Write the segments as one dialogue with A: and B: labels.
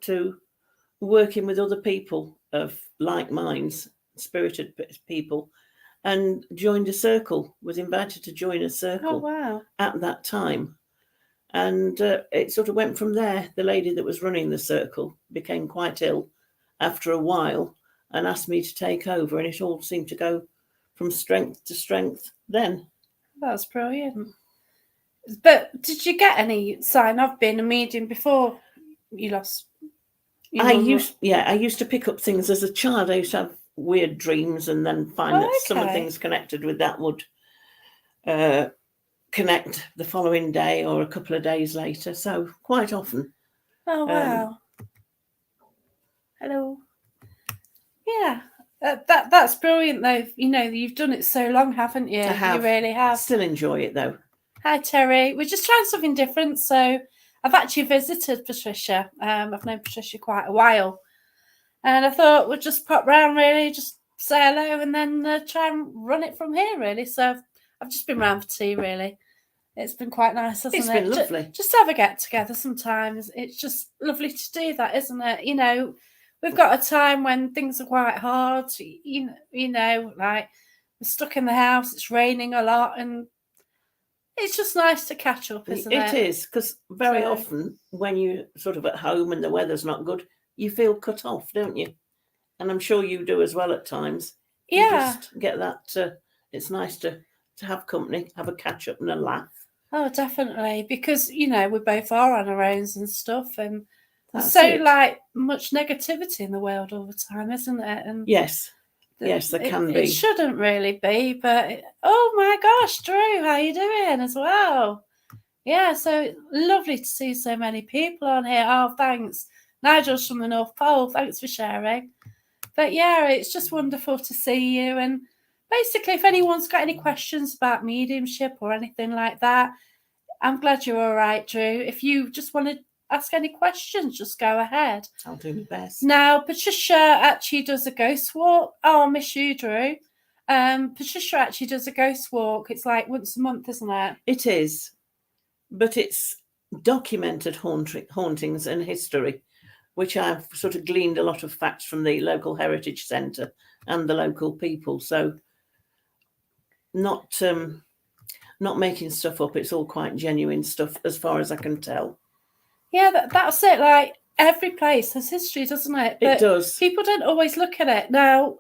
A: to working with other people of like minds, spirited people, and joined a circle, was invited to join a circle
B: wow.
A: at that time. And it sort of went from there. The lady that was running the circle became quite ill after a while and asked me to take over, and it all seemed to go from strength to strength then.
B: That's brilliant. But did you get any sign of being a medium before you lost your
A: I
B: mum?
A: used to pick up things as a child. I used to have weird dreams and then find that some of the things connected with that would connect the following day or a couple of days later. So quite often.
B: Oh, wow. Hello. Yeah. That's brilliant, though. You know, you've done it so long, haven't you?
A: I have.
B: You really have.
A: Still enjoy it, though.
B: Hi, Terry. We're just trying something different. So I've actually visited Patricia. I've known Patricia quite a while. And I thought we'd just pop round, really, just say hello and then try and run it from here, really. So I've just been round for tea, really. It's been quite nice, hasn't it?
A: It's been lovely.
B: Just have a get together sometimes. It's just lovely to do that, isn't it? You know, we've got a time when things are quite hard. You know, like we're stuck in the house. It's raining a lot, and it's just nice to catch up, isn't it?
A: It is, because very often when you're sort of at home and the weather's not good, you feel cut off, don't you? And I'm sure you do as well at times.
B: Yeah.
A: You just get that. It's nice to have company, have a catch up and a laugh.
B: Oh, definitely, because, you know, we both are on our own and stuff, and
A: That's
B: there's
A: it.
B: like much negativity in the world all the time, isn't it? And
A: yes, there can be.
B: It shouldn't really be, but oh my gosh, Drew, how you doing as well? Yeah, so lovely to see so many people on here. Oh, thanks. Nigel's from the North Pole. Thanks for sharing. But yeah, it's just wonderful to see you. And basically, if anyone's got any questions about mediumship or anything like that, I'm glad you're all right, Drew. If you just want to ask any questions, just go ahead.
A: I'll do my best.
B: Now, Patricia actually does a ghost walk. Oh, I miss you, Drew. Patricia actually does a ghost walk. It's like once a month, isn't it?
A: It is. But it's documented hauntings and history, which I've sort of gleaned a lot of facts from the local heritage centre and the local people. So not making stuff up. It's all quite genuine stuff as far as I can tell.
B: Yeah, that's it. Like every place has history, doesn't it?
A: But it does.
B: People don't always look at it. Now,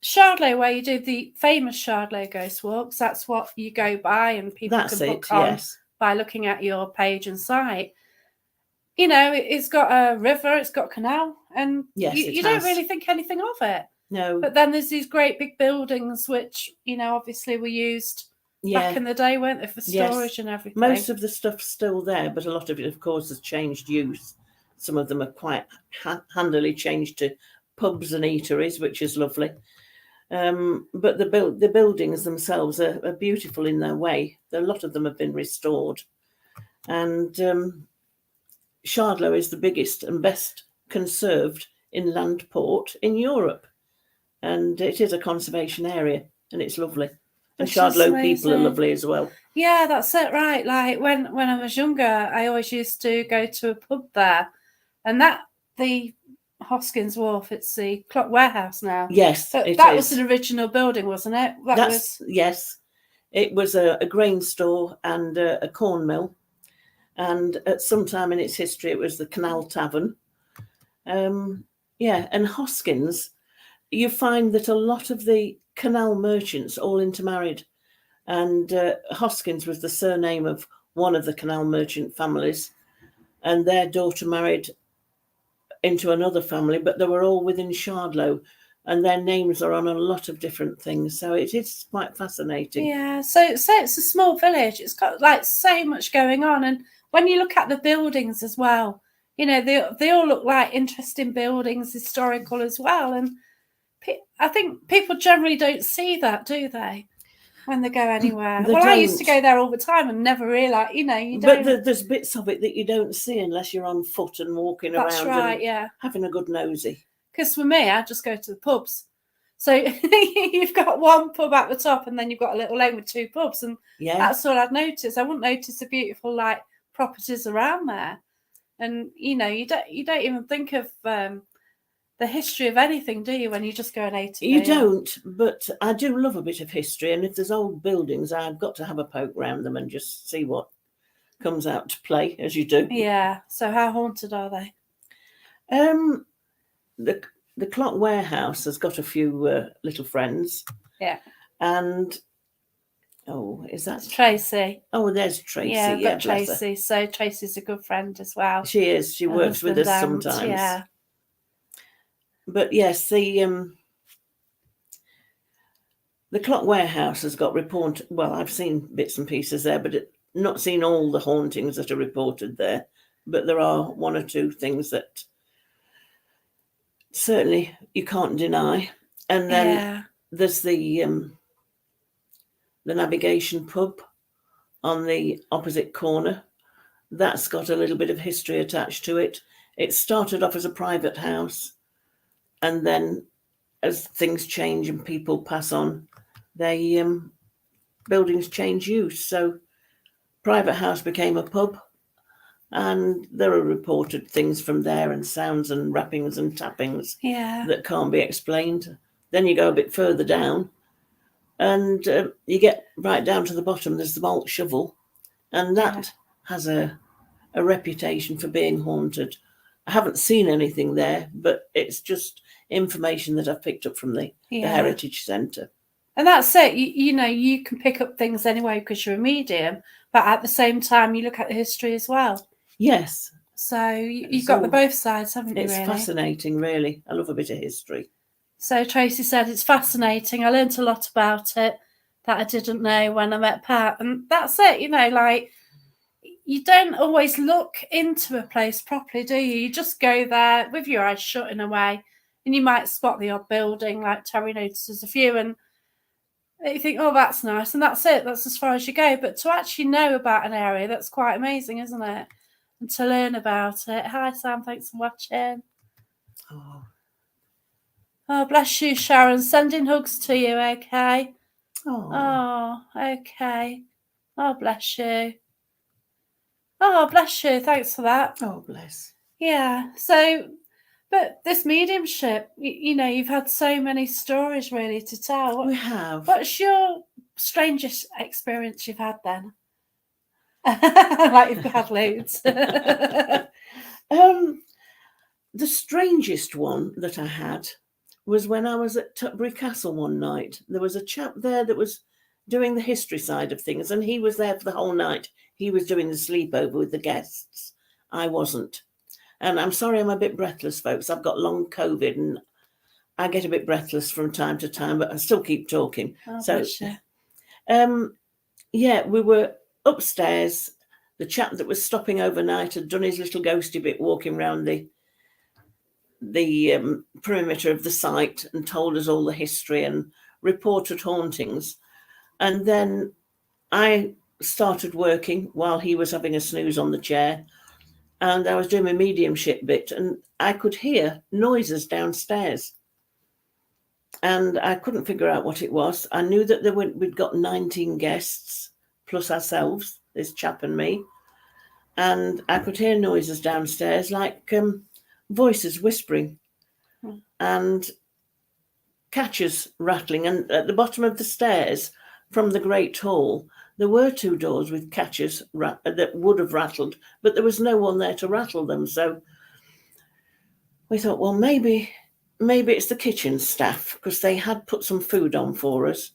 B: Shardlow, where you do the famous Shardlow Ghost Walks, that's what you go by, and people can book on by looking at your page and site. You know, it's got a river, it's got a canal, and you don't really think anything of it.
A: No.
B: But then there's these great big buildings, which, you know, obviously were used back in the day, weren't they, for storage and everything.
A: Most of the stuff's still there, but a lot of it, of course, has changed use. Some of them are quite handily changed to pubs and eateries, which is lovely. But the buildings themselves are beautiful in their way. A lot of them have been restored. And Shardlow is the biggest and best conserved inland port in Europe. And it is a conservation area, and it's lovely. And Shardlow people are lovely as well.
B: Yeah, that's it, right. Like when I was younger, I always used to go to a pub there. And the Hoskins Wharf, it's the Clock Warehouse now.
A: Yes,
B: that was an original building, wasn't it?
A: Yes. It was a grain store and a corn mill. And at some time in its history, it was the Canal Tavern. And Hoskins, you find that a lot of the canal merchants all intermarried. And Hoskins was the surname of one of the canal merchant families. And their daughter married into another family, but they were all within Shardlow. And their names are on a lot of different things. So it is quite fascinating.
B: Yeah, so it's a small village. It's got like so much going on. And when you look at the buildings as well, you know, they all look like interesting buildings, historical as well. And I think people generally don't see that, do they, when they go anywhere? I used to go there all the time and never realise, you know, you don't.
A: But there's bits of it that you don't see unless you're on foot and walking around.
B: That's right, yeah.
A: Having a good nosy.
B: Because for me, I just go to the pubs. So you've got one pub at the top and then you've got a little lane with two pubs. And that's all I'd notice. I wouldn't notice the beautiful, like, properties around there. And you don't even think of the history of anything, do you, when you just go an A to B?
A: You don't, but I do love a bit of history, and if there's old buildings, I've got to have a poke round them and just see what comes out to play, as you do.
B: Yeah. So how haunted are they?
A: The clock warehouse has got a few little friends.
B: Yeah.
A: And is that
B: It's Tracy?
A: Oh, there's Tracy.
B: Yeah, I've got
A: bless her.
B: Tracy. So Tracy's a good friend as well.
A: She is. She works with us sometimes.
B: Yeah.
A: But yes, the clock warehouse has got report. Well, I've seen bits and pieces there, but not seen all the hauntings that are reported there. But there are one or two things that certainly you can't deny. And then there's the Navigation pub on the opposite corner. That's got a little bit of history attached to it. It started off as a private house, and then as things change and people pass on, they buildings change use. So private house became a pub, and there are reported things from there, and sounds and rappings and tappings that can't be explained. Then you go a bit further down, and you get right down to the bottom. There's the malt shovel, and that has a reputation for being haunted. I haven't seen anything there, but it's just information that I've picked up from the Heritage Centre.
B: And that's it. You can pick up things anyway because you're a medium, but at the same time, you look at the history as well.
A: Yes.
B: So you've got the both sides, haven't you?
A: It's fascinating, really. I love a bit of history.
B: So Tracy said it's fascinating. I learned a lot about it that I didn't know when I met Pat. And that's it, you don't always look into a place properly, do you? You just go there with your eyes shut in a way, and you might spot the odd building, like Terry notices a few, and you think, oh, that's nice, and that's it. That's as far as you go. But to actually know about an area, that's quite amazing, isn't it? And to learn about it. Hi, Sam. Thanks for watching. Oh, bless you, Sharon. Sending hugs to you, okay? Oh, okay. Oh, bless you. Oh, bless you. Thanks for that.
A: Oh, bless.
B: Yeah. So, but this mediumship, you've had so many stories really to tell.
A: We have.
B: What's your strangest experience you've had then? Like you've had loads.
A: The strangest one that I had was when I was at Tutbury Castle one night. There was a chap there that was doing the history side of things, and he was there for the whole night. He was doing the sleepover with the guests. I wasn't. And I'm sorry I'm a bit breathless, folks. I've got long COVID and I get a bit breathless from time to time, but I still keep talking. We were upstairs. The chap that was stopping overnight had done his little ghosty bit walking around the perimeter of the site and told us all the history and reported hauntings. And then I started working while he was having a snooze on the chair, and I was doing my mediumship bit, and I could hear noises downstairs, and I couldn't figure out what it was. I knew that we'd got 19 guests plus ourselves, this chap and me, and I could hear noises downstairs like voices whispering and catches rattling. And at the bottom of the stairs from the Great Hall, there were two doors with catches that would have rattled, but there was no one there to rattle them. So we thought, well, maybe it's the kitchen staff, because they had put some food on for us.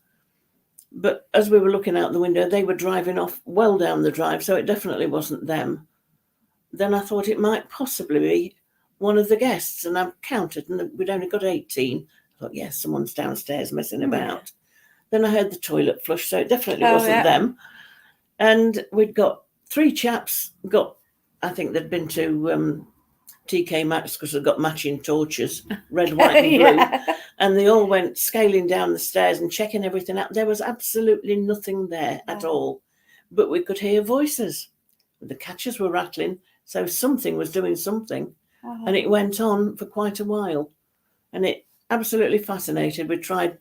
A: But as we were looking out the window, they were driving off well down the drive, so it definitely wasn't them. Then I thought it might possibly be one of the guests, and I counted, and we'd only got 18. I thought, yes, someone's downstairs messing about. Then I heard the toilet flush, so it definitely wasn't them. And we'd got 3 chaps, I think they'd been to TK Maxx because they've got matching torches, red, white and blue. And they all went scaling down the stairs and checking everything out. There was absolutely nothing there at all. But we could hear voices. The catches were rattling, so something was doing something. And it went on for quite a while. And it absolutely fascinated. We tried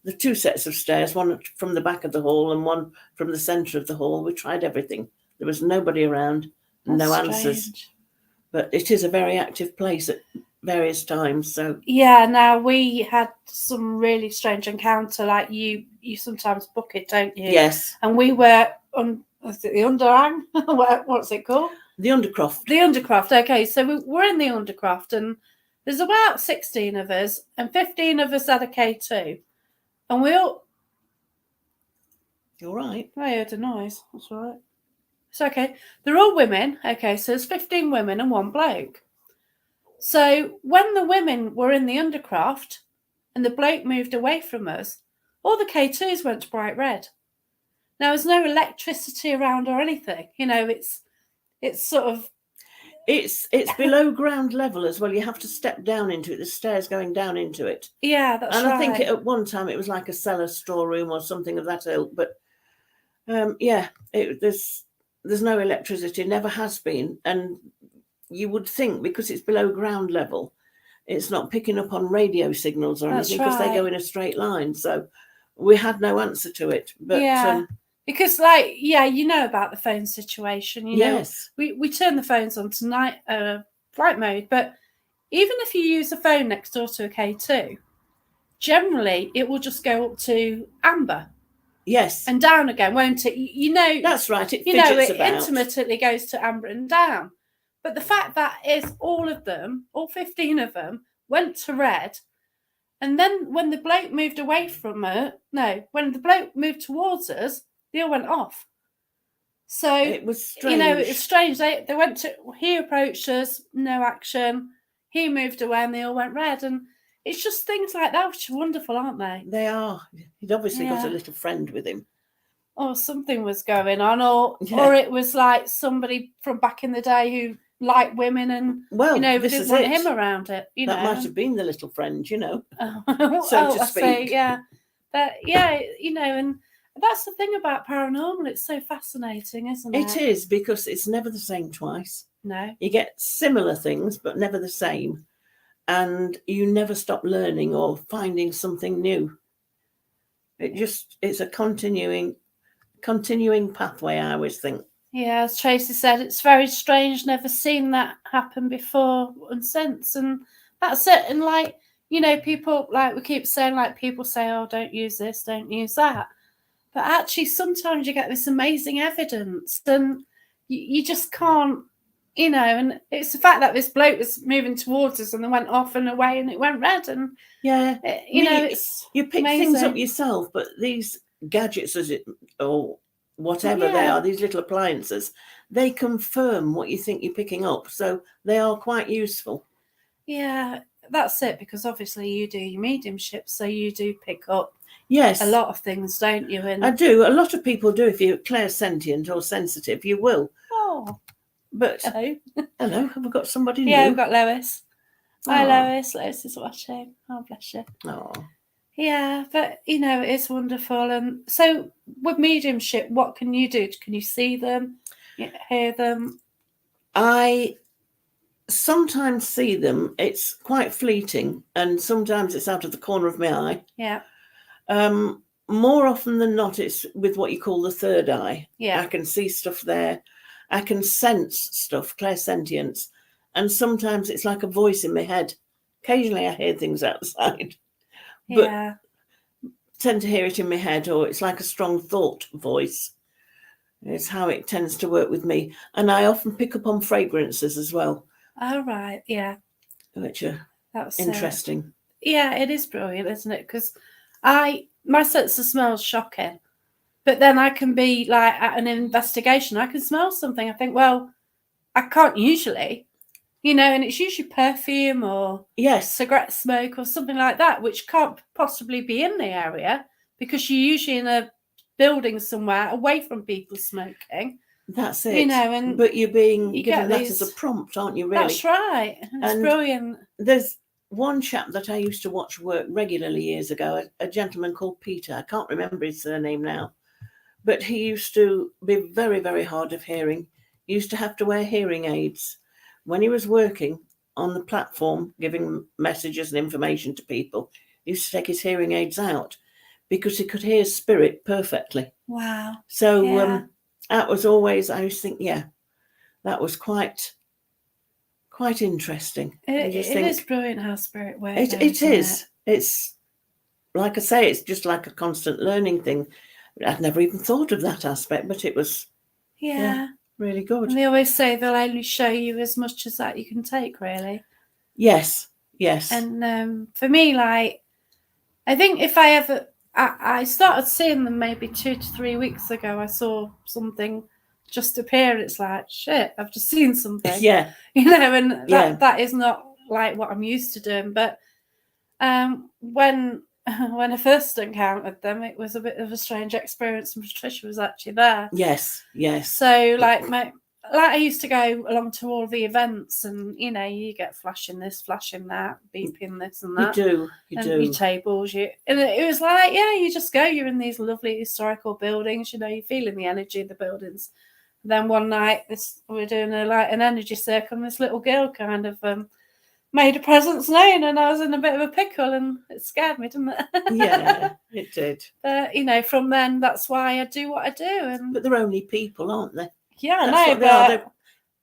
A: the 2 sets of stairs, one from the back of the hall and one from the centre of the hall. We tried everything. There was nobody around, no answers. But it is a very active place at various times. So
B: Yeah, now we had some really strange encounter. Like you sometimes book it, don't you?
A: yes,
B: And we were on was it the Underhang? What's it called?
A: the Undercroft.
B: The Undercroft. Okay, so we're in the Undercroft, and there's about 16 of us, and 15 of us had a K2, and we all.
A: You're right.
B: I heard a noise. That's all right. It's okay. They're all women. Okay, so there's 15 women and one bloke. So when the women were in the Undercroft and the bloke moved away from us, all the K2s went to bright red. Now there's no electricity around or anything. It's sort of
A: It's below ground level as well. You have to step down into it. The stairs going down into it.
B: Yeah, that's
A: and
B: right.
A: I think at one time it was like a cellar storeroom or something of that ilk. But there's no electricity, never has been. And you would think because it's below ground level, it's not picking up on radio signals or anything because they go in a straight line. So we had no answer to it. But
B: because you know about the phone situation.
A: Yes.
B: We turn the phones on tonight, flight mode, but even if you use a phone next door to a K2, generally it will just go up to amber.
A: Yes.
B: And down again, won't it?
A: That's right. It
B: intermittently goes to amber and down. But the fact that is all of them, all 15 of them, went to red. And then when the bloke moved away from when the bloke moved towards us, they all went off. So
A: it was strange.
B: It was strange. He approached us, no action. He moved away and they all went red. And it's just things like that which are wonderful, aren't they?
A: They are. He'd obviously got a little friend with him.
B: Or something was going on, or it was like somebody from back in the day who liked women and didn't want him around it.
A: That might have been the little friend, so to speak.
B: I see, yeah. But and that's the thing about paranormal. It's so fascinating, isn't it?
A: It is, because it's never the same twice.
B: No.
A: You get similar things, but never the same. And you never stop learning or finding something new. It's a continuing pathway, I always think.
B: Yeah, as Tracy said, it's very strange. Never seen that happen before and since. And that's it. And people, we keep saying, people say, oh, don't use this, don't use that. But actually, sometimes you get this amazing evidence and you just can't, and it's the fact that this bloke was moving towards us and then went off and away and it went red. And,
A: yeah,
B: it's
A: you pick
B: amazing.
A: things up yourself, but these gadgets, or whatever they are, these little appliances, they confirm what you think you're picking up. So they are quite useful.
B: Yeah, that's it, because obviously you do your mediumship, so you do pick up
A: a
B: lot of things, don't you? And
A: I do. A lot of people do. If you're clairsentient or sensitive, you will.
B: Oh.
A: But
B: hello.
A: Hello, have we got somebody new?
B: Yeah, we've got Lois. Hi, Lois. Lois is watching. Oh, bless you.
A: Oh.
B: Yeah, but it's wonderful. And so with mediumship, what can you do? Can you see them, hear them?
A: I sometimes see them. It's quite fleeting, and sometimes it's out of the corner of my eye.
B: Yeah.
A: More often than not, it's with what you call the third eye.
B: Yeah.
A: I can see stuff there. I can sense stuff, clairsentience, and sometimes it's like a voice in my head. Occasionally I hear things outside, but tend to hear it in my head, or it's like a strong thought voice. It's how it tends to work with me. And I often pick up on fragrances as well.
B: Oh, right, yeah.
A: Which are interesting.
B: Yeah, it is brilliant, isn't it? Because my sense of smell is shocking. But then I can be at an investigation, I can smell something. I think, well, I can't usually, and it's usually perfume or cigarette smoke or something like that, which can't possibly be in the area because you're usually in a building somewhere away from people smoking.
A: That's it. But you're being given that as a prompt, aren't you, really?
B: That's right. It's brilliant.
A: There's one chap that I used to watch work regularly years ago, a gentleman called Peter. I can't remember his surname now. But he used to be very, very hard of hearing. He used to have to wear hearing aids. When he was working on the platform, giving messages and information to people, he used to take his hearing aids out because he could hear spirit perfectly.
B: Wow.
A: So that was always, I used to think, that was quite quite interesting.
B: It,
A: You just
B: it
A: think,
B: is brilliant how spirit works.
A: it is. It's like I say, it's just like a constant learning thing. I'd never even thought of that aspect, but it was really good.
B: And they always say they'll only show you as much as that you can take, really.
A: Yes.
B: And for me, like, I think if I ever, I started seeing them maybe 2 to 3 weeks ago. I saw something just appear. It's like, shit, I've just seen something.
A: Yeah.
B: And that is not like what I'm used to doing. But when I first encountered them, it was a bit of a strange experience, and Patricia was actually there.
A: Yes.
B: So like I used to go along to all the events, and you get flashing this, flashing that, beeping this and that.
A: You
B: and
A: do.
B: Your tables, and it was like, you just go. You're in these lovely historical buildings. You're feeling the energy of the buildings. And then one night, we're doing an energy circle, and this little girl kind of made a presence known, and I was in a bit of a pickle, and it scared me, didn't it?
A: Yeah, it did.
B: But from then, that's why I do what I do.
A: But they're only people, aren't they?
B: Yeah, I know, but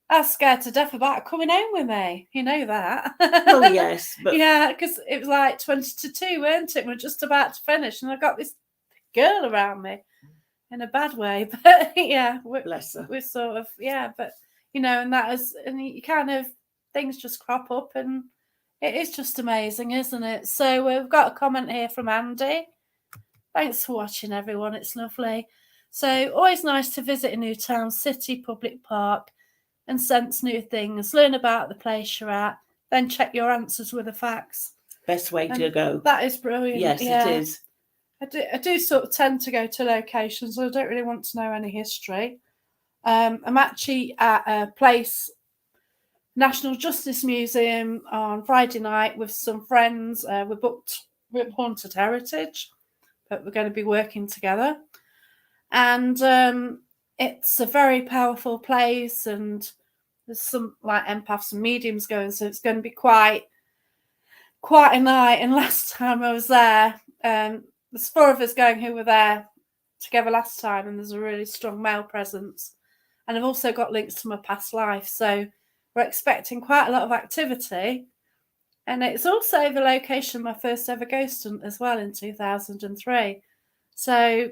B: I was scared to death about coming home with me. You know that.
A: Well, yes, but
B: yeah, because it was like 20 to 2, weren't it? We're just about to finish, and I got this girl around me in a bad way. But yeah,
A: bless her.
B: We're sort of but and that is, and you kind of, things just crop up, and it is just amazing, isn't it? So we've got a comment here from Andy. Thanks for watching, everyone. It's lovely. So always nice to visit a new town, city, public park, and sense new things. Learn about the place you're at, then check your answers with the facts.
A: Best way to go.
B: That is brilliant.
A: Yes, it is.
B: I do sort of tend to go to locations. I don't really want to know any history. I'm actually at a place, National Justice Museum, on Friday night with some friends. We're booked with Haunted Heritage, but we're going to be working together. And it's a very powerful place, and there's some like empaths and mediums going, so it's going to be quite a night. And last time I was there, there's 4 of us going who were there together last time, and there's a really strong male presence. And I've also got links to my past life, so we're expecting quite a lot of activity. And it's also the location of my first ever ghost hunt as well in 2003. So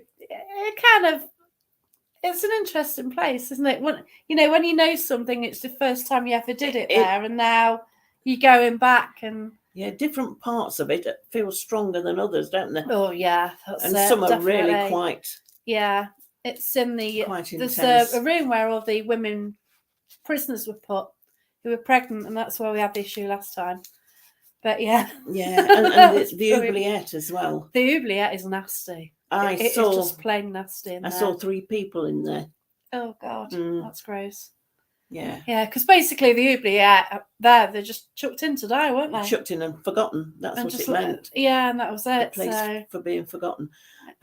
B: it's an interesting place, isn't it? When you know something, it's the first time you ever did it there, and now you're going back, and
A: different parts of it feel stronger than others, don't they?
B: Oh yeah,
A: and some are definitely. Really quite.
B: Yeah, it's in the
A: quite
B: there's
A: intense.
B: a room where all the women prisoners were put who were pregnant, and that's where we had the issue last time. But
A: and the oubliette as well.
B: The oubliette is nasty. It's just plain nasty. I
A: saw 3 people in there.
B: Oh God, that's gross.
A: Yeah,
B: because basically the oubliette they're just chucked in to die, weren't they?
A: Chucked in and forgotten. That's what it meant.
B: Yeah, and that was it.
A: The place for being forgotten.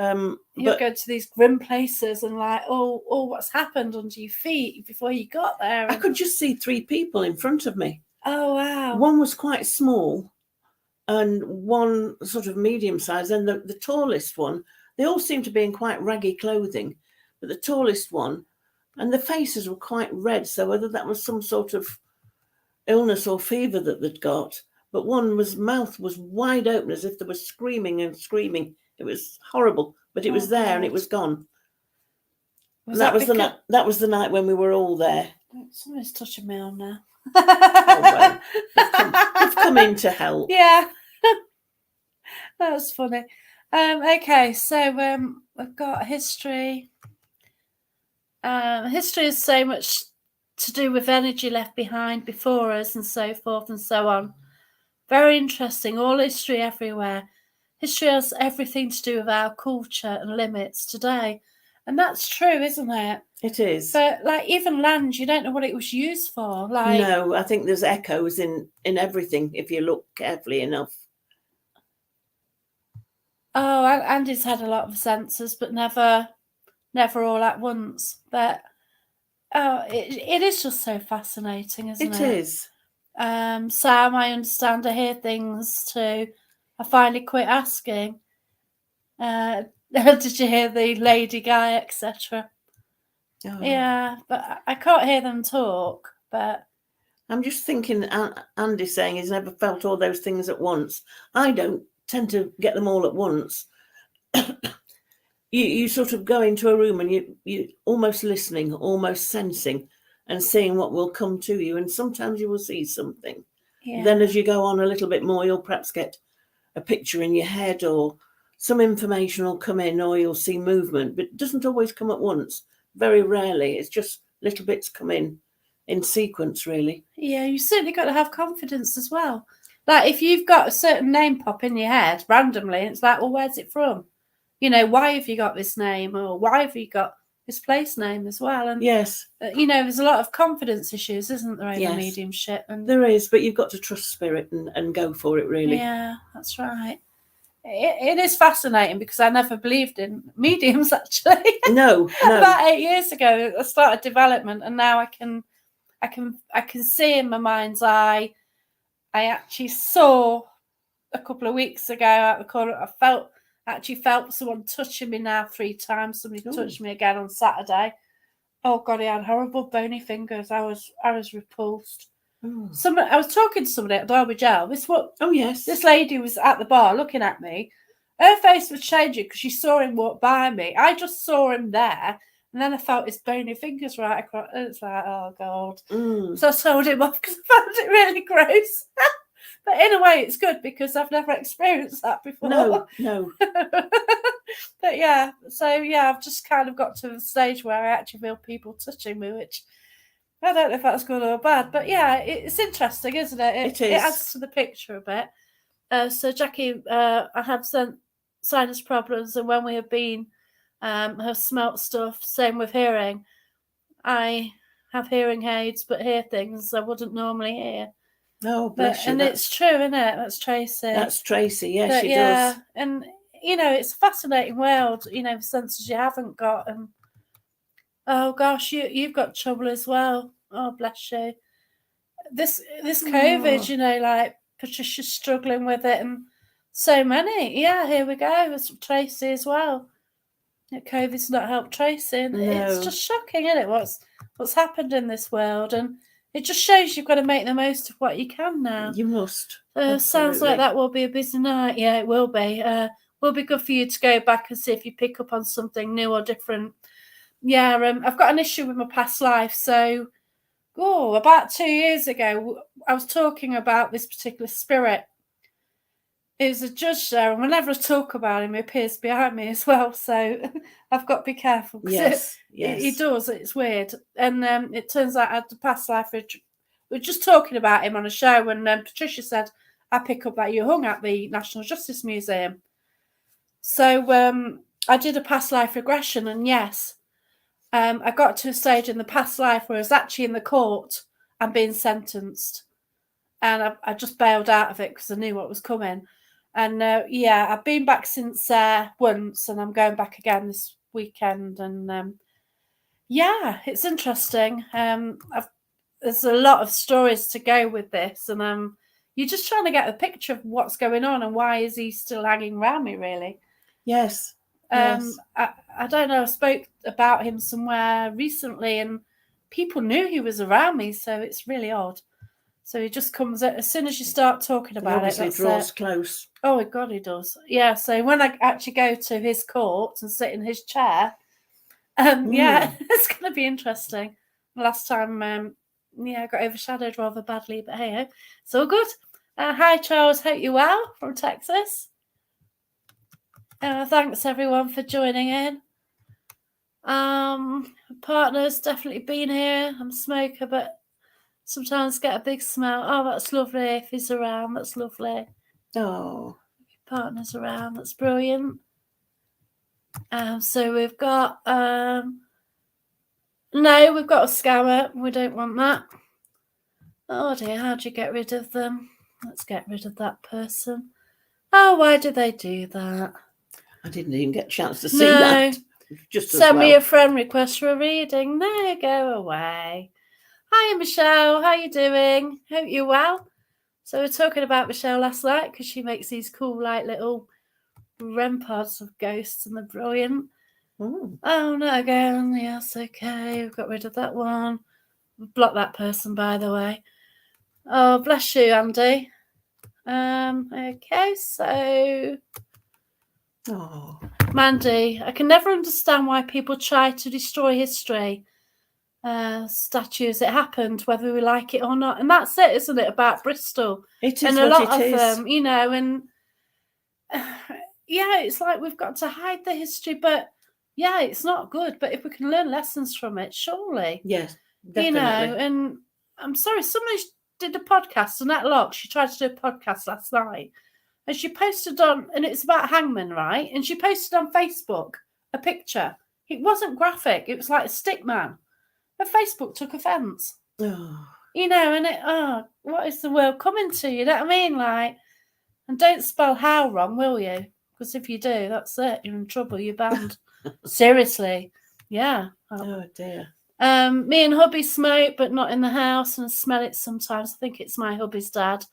B: You go to these grim places and like, oh, what's happened under your feet before you got there?
A: I could just see 3 people in front of me.
B: Oh wow!
A: One was quite small, and one sort of medium size, and the tallest one. They all seemed to be in quite raggy clothing, but the tallest one, and the faces were quite red. So whether that was some sort of illness or fever that they'd got, but one's mouth was wide open as if they were screaming and screaming. It was horrible, but it was there and it was gone. That was the night when we were all there.
B: Somebody's touching me on now.
A: Oh, well, they've come in to help.
B: Yeah, that was funny. Okay, so we've got history. History is so much to do with energy left behind before us, and so forth and so on. Very interesting. All history everywhere. History has everything to do with our culture and limits today. And that's true, isn't it?
A: It is.
B: But like even land, you don't know what it was used for. Like,
A: no, I think there's echoes in everything if you look carefully enough.
B: Oh, Andy's had a lot of senses, but never all at once. But it is just so fascinating, isn't it?
A: It is.
B: Sam, I understand. I hear things too. I finally quit asking. Did you hear the lady guy, etc.? Oh. Yeah, but I can't hear them talk. But
A: I'm just thinking, Andy saying he's never felt all those things at once. I don't tend to get them all at once. You sort of go into a room and you almost listening, almost sensing, and seeing what will come to you. And sometimes you will see something.
B: Yeah.
A: Then as you go on a little bit more, you'll perhaps get a picture in your head, or some information will come in, or you'll see movement, but it doesn't always come at once. Very rarely. It's just little bits come in sequence, really.
B: Yeah, you certainly got to have confidence as well. Like if you've got a certain name pop in your head randomly, it's like, well, where's it from? You know, why have you got this name, or why have you got this place name as well? And
A: yes,
B: you know, there's a lot of confidence issues, isn't there, over
A: yes,
B: mediumship? And
A: there is, but you've got to trust spirit and go for it, really.
B: yeah, that's right. It is fascinating because I never believed in mediums actually.
A: No.
B: About 8 years ago, I started development, and now I can see in my mind's eye. I actually saw a couple of weeks ago out the corner. I actually felt someone touching me now 3 times. Somebody touched me again on Saturday. Oh God, he had horrible bony fingers. I was repulsed. I was talking to somebody at Derby Jail. This lady was at the bar looking at me. Her face was changing because she saw him walk by me. I just saw him there, and then I felt his bony fingers right across. And it's like, oh God. So I told him off because I found it really gross. But in a way, it's good because I've never experienced that before.
A: No.
B: But yeah, so yeah, I've just kind of got to the stage where I actually feel people touching me, which I don't know if that's good or bad. But yeah, it's interesting, isn't it?
A: It is.
B: It adds to the picture a bit. So Jackie, I have sinus problems, and when we have been, have smelt stuff. Same with hearing. I have hearing aids, but hear things I wouldn't normally hear.
A: Oh, bless you.
B: And it's true, isn't it? That's Tracy.
A: That's Tracy, yes, she does.
B: And, you know, it's a fascinating world, you know, the senses you haven't got. And, oh, gosh, you've got trouble as well. Oh, bless you. This COVID, you know, like Patricia's struggling with it, and so many. Yeah, here we go. It's Tracy as well. COVID's not helped Tracy. And it's just shocking, isn't it? What's happened in this world. And it just shows you've got to make the most of what you can now.
A: You must.
B: Sounds like that will be a busy night. Yeah, it will be. Will be good for you to go back and see if you pick up on something new or different. Yeah, I've got an issue with my past life. So, about 2 years ago, I was talking about this particular spirit. There's a judge there, and whenever I talk about him, he appears behind me as well. So I've got to be careful.
A: Yes.
B: He does. It's weird. And it turns out I had the past life. We were just talking about him on a show, and Patricia said, I pick up that you hung at the National Justice Museum. So I did a past life regression, and yes, I got to a stage in the past life where I was actually in the court and being sentenced. And I just bailed out of it because I knew what was coming. And I've been back since once, and I'm going back again this weekend. And it's interesting. There's a lot of stories to go with this, and you're just trying to get a picture of what's going on and why is he still hanging around me, really.
A: Yes.
B: I don't know. I spoke about him somewhere recently, and people knew he was around me, so it's really odd. So he just comes out as soon as you start talking about it.
A: Obviously draws close.
B: Oh, God, he does. Yeah, so when I actually go to his court and sit in his chair, it's going to be interesting. Last time, I got overshadowed rather badly, but hey, it's all good. Hi, Charles. Hope you're well from Texas. Thanks, everyone, for joining in. Partner's definitely been here. I'm a smoker, but sometimes get a big smell. Oh, that's lovely. If he's around, that's lovely.
A: Oh.
B: Your partner's around. That's brilliant. So we've got we've got a scammer. We don't want that. Oh dear, how do you get rid of them? Let's get rid of that person. Oh, why do they do that?
A: I didn't even get a chance to see that. Just
B: send me a friend request for a reading. No, go away. Hi, Michelle. How you doing? Hope you're well. So we're talking about Michelle last night because she makes these cool, like, little REM pods of ghosts, and they're brilliant. Oh, no, again. Yes, okay. We've got rid of that one. We've blocked that person, by the way. Oh, bless you, Andy. Okay, so
A: Oh,
B: Mandy, I can never understand why people try to destroy history. Statues, it happened, whether we like it or not. And that's it, isn't it, about Bristol?
A: it is
B: And a
A: what
B: lot
A: it
B: of
A: is.
B: them, you know, and yeah, it's like we've got to hide the history, but yeah, it's not good. But if we can learn lessons from it, surely.
A: Yes,
B: You know,
A: definitely.
B: and I'm sorry, somebody did a podcast, Annette Locke, she tried to do a podcast last night, and she posted on, and it's about Hangman, right? And she posted on Facebook a picture. It wasn't graphic, it was like a stick man. And Facebook took offence.
A: Oh,
B: You know, and what is the world coming to? You know what I mean? Like, and don't spell how wrong, will you? Because if you do, that's it. You're in trouble. You're banned. Seriously. Yeah.
A: oh dear.
B: Me and hubby smoke, but not in the house, and I smell it sometimes. I think it's my hubby's dad,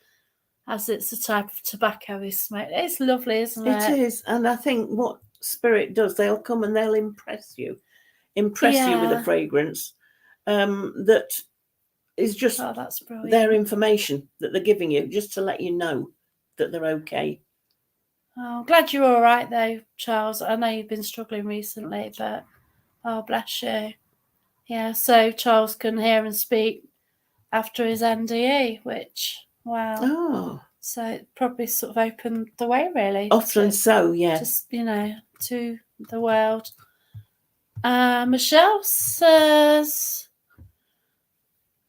B: as it's a type of tobacco he smokes. It's lovely, isn't it?
A: It is. And I think what spirit does, they'll come and they'll impress you with
B: Yeah.
A: a fragrance that is just
B: Oh, that's brilliant.
A: their information that they're giving you, just to let you know that they're okay.
B: Oh, I'm glad you're all right, though, Charles. I know you've been struggling recently, but oh, bless you. Yeah, so Charles can hear and speak after his NDE, which, wow.
A: Oh,
B: So it probably sort of opened the way, really.
A: often so, yeah.
B: Just, you know, to the world. Michelle says,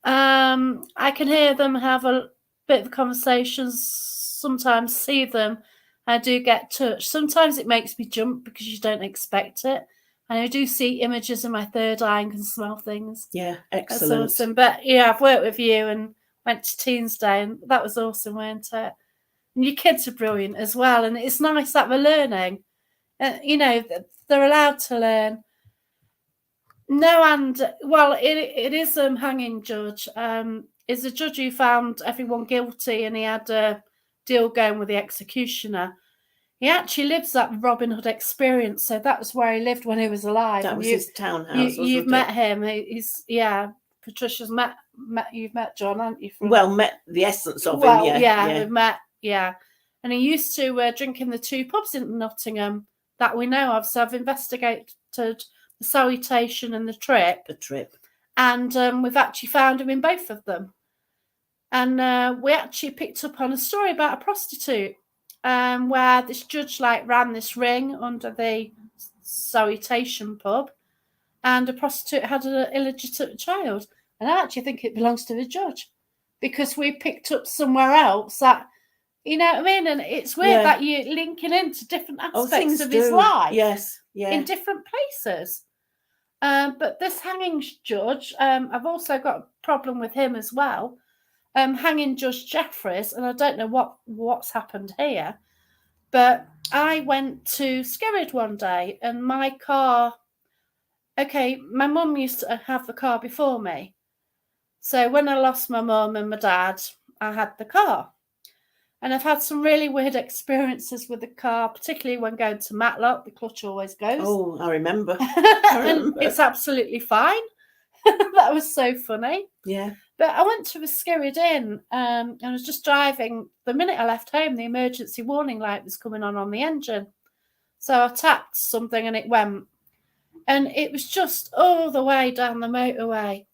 B: I can hear them have a bit of conversations, sometimes see them. I do get touched. Sometimes it makes me jump because you don't expect it. And I do see images in my third eye and can smell things.
A: Yeah,
B: That's
A: excellent.
B: awesome. But yeah, I've worked with you and went to Teens Day, and that was awesome, weren't it? And your kids are brilliant as well. And it's nice that we're learning. You know, they're allowed to learn. No, and well, it is hanging judge. Is a judge who found everyone guilty, and he had a deal going with the executioner. He actually lives that Robin Hood experience, so that was where he lived when he was alive.
A: That
B: and
A: was his townhouse.
B: You've met him. He's Patricia's met. You've met John, haven't you?
A: Met the essence of him. Yeah,
B: we've met. Yeah, and he used to drink in the two pubs in Nottingham that we know of. So I've investigated the Salutation and the Trip. And we've actually found him in both of them. And we actually picked up on a story about a prostitute, where this judge ran this ring under the Salutation pub, and a prostitute had an illegitimate child. And I actually think it belongs to the judge, because we picked up somewhere else that, you know what I mean? And it's weird that you're linking into different aspects of his life.
A: Yes, yeah.
B: In different places. But this hanging judge, I've also got a problem with him as well. Hanging Judge Jeffries, and I don't know what's happened here, but I went to Skirrid one day, and my car. Okay, my mum used to have the car before me, so when I lost my mum and my dad, I had the car. And I've had some really weird experiences with the car, particularly when going to Matlock. The clutch always goes.
A: Oh, I remember.
B: And it's absolutely fine. That was so funny.
A: Yeah.
B: But I went to the Skirrid Inn, and I was just driving. The minute I left home, the emergency warning light was coming on the engine. So I tapped something and it went. And it was just all the way down the motorway.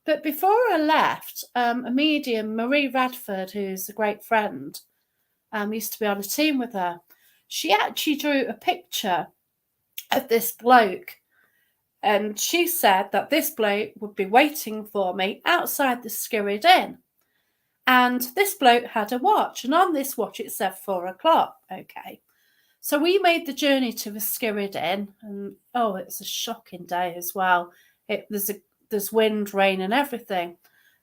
B: But before I left, a medium, Marie Radford, who's a great friend, used to be on a team with her. She actually drew a picture of this bloke, and she said that this bloke would be waiting for me outside the Skirrid Inn. And this bloke had a watch, and on this watch it said 4 o'clock. Okay. So we made the journey to the Skirrid Inn, and it's a shocking day as well. There's wind, rain, and everything.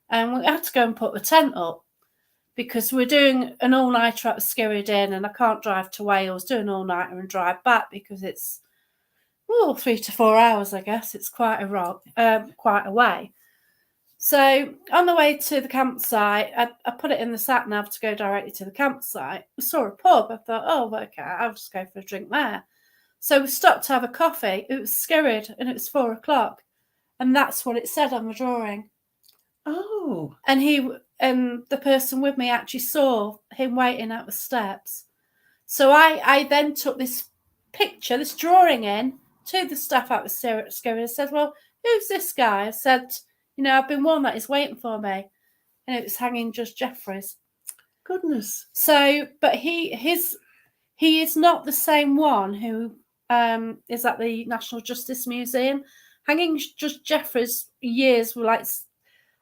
B: And we had to go and put the tent up, because we're doing an all-nighter at the Skirrid Inn, and I can't drive to Wales, do an all-nighter and drive back, because it's 3 to 4 hours, I guess. It's quite a way. So on the way to the campsite, I put it in the sat-nav to go directly to the campsite. We saw a pub. I thought, okay, I'll just go for a drink there. So we stopped to have a coffee. It was Skirrid, and it was 4 o'clock. And that's what it said on the drawing.
A: Oh.
B: And the person with me actually saw him waiting at the steps. So I then took this picture, this drawing in to the staff at the school and said, well, who's this guy? I said, I've been warned that he's waiting for me. And it was hanging Judge Jeffreys.
A: Goodness.
B: So, but he is not the same one who is at the National Justice Museum. Hanging Judge Jeffreys years were like,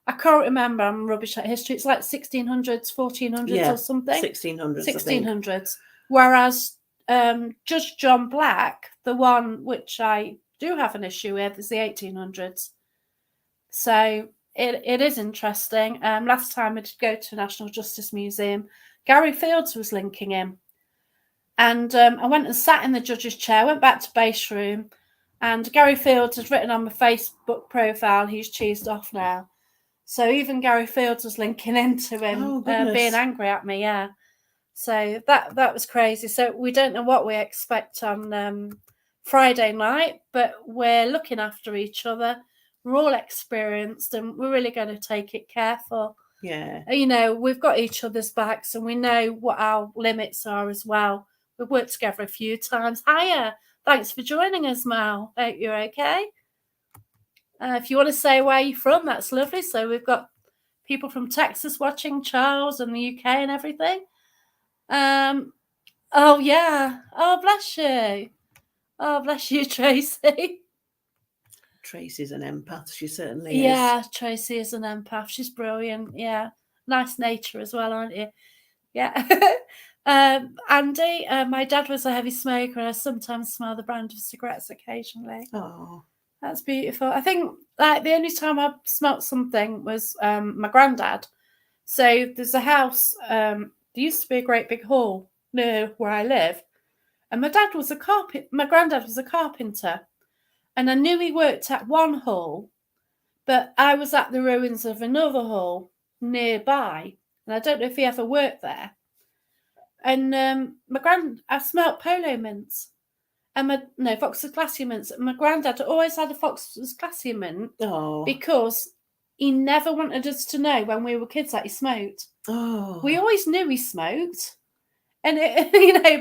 B: I can't remember, I'm rubbish at history. It's like 1600s, 1400s or something.
A: 1600s,
B: 1600s. Whereas Judge John Black, the one which I do have an issue with, is the 1800s. So it is interesting. Last time I did go to National Justice Museum, Gary Fields was linking in. And I went and sat in the judge's chair, went back to base room, and Gary Fields has written on my Facebook profile, he's cheesed off now. So even Gary Fields was linking into him, being angry at me, yeah. So that was crazy. So we don't know what we expect on Friday night, but we're looking after each other. We're all experienced, and we're really going to take it careful.
A: Yeah.
B: We've got each other's backs, and we know what our limits are as well. We've worked together a few times. Hiya. Thanks for joining us, Mal. Hope you're okay. If you want to say where you're from, that's lovely. So we've got people from Texas watching, Charles, and the UK and everything. Oh, yeah. Oh, bless you. Oh, bless you, Tracy.
A: Tracy's an empath. She certainly is.
B: Yeah, Tracy is an empath. She's brilliant. Yeah. Nice nature as well, aren't you? Yeah. Andy, my dad was a heavy smoker, and I sometimes smell the brand of cigarettes occasionally.
A: Oh.
B: That's beautiful. I think like the only time I smelt something was my granddad. So there's a house, there used to be a great big hall near where I live. And my granddad was a carpenter. And I knew he worked at one hall, but I was at the ruins of another hall nearby. And I don't know if he ever worked there. And I smelt polo mints. And Fox's Glacier mints. My granddad always had a Fox's Glacier mint because he never wanted us to know when we were kids that he smoked.
A: Oh.
B: We always knew he smoked. And,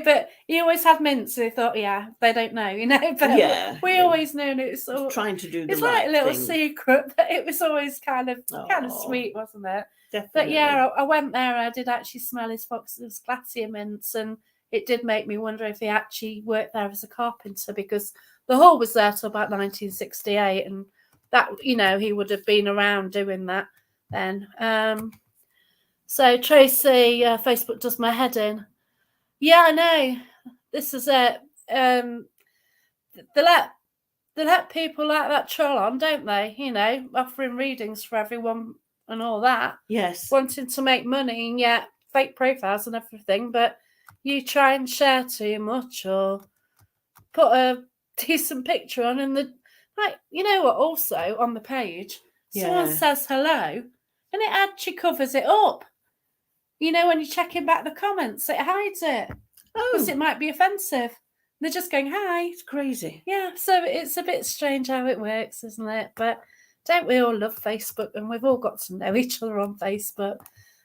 B: but he always had mints. So they thought, yeah, they don't know, But we always knew, and it's all
A: trying to do the
B: it's
A: right
B: like a little
A: thing.
B: secret, but it was always kind of sweet, wasn't it?
A: Definitely.
B: But yeah, I went there and I did actually smell his Fox's Glacier mints, and it did make me wonder if he actually worked there as a carpenter, because the hall was there till about 1968, and that, he would have been around doing that then. So Tracy, Facebook does my head in. Yeah, I know. This is it. They let people like that troll on, don't they? Offering readings for everyone and all that.
A: Yes.
B: Wanting to make money, and yet fake profiles and everything, but you try and share too much or put a decent picture on, and also on the page, someone says hello and it actually covers it up. When you're checking back the comments, it hides it because it might be offensive. They're just going, hi.
A: It's crazy.
B: Yeah, so it's a bit strange how it works, isn't it? But don't we all love Facebook, and we've all got to know each other on Facebook.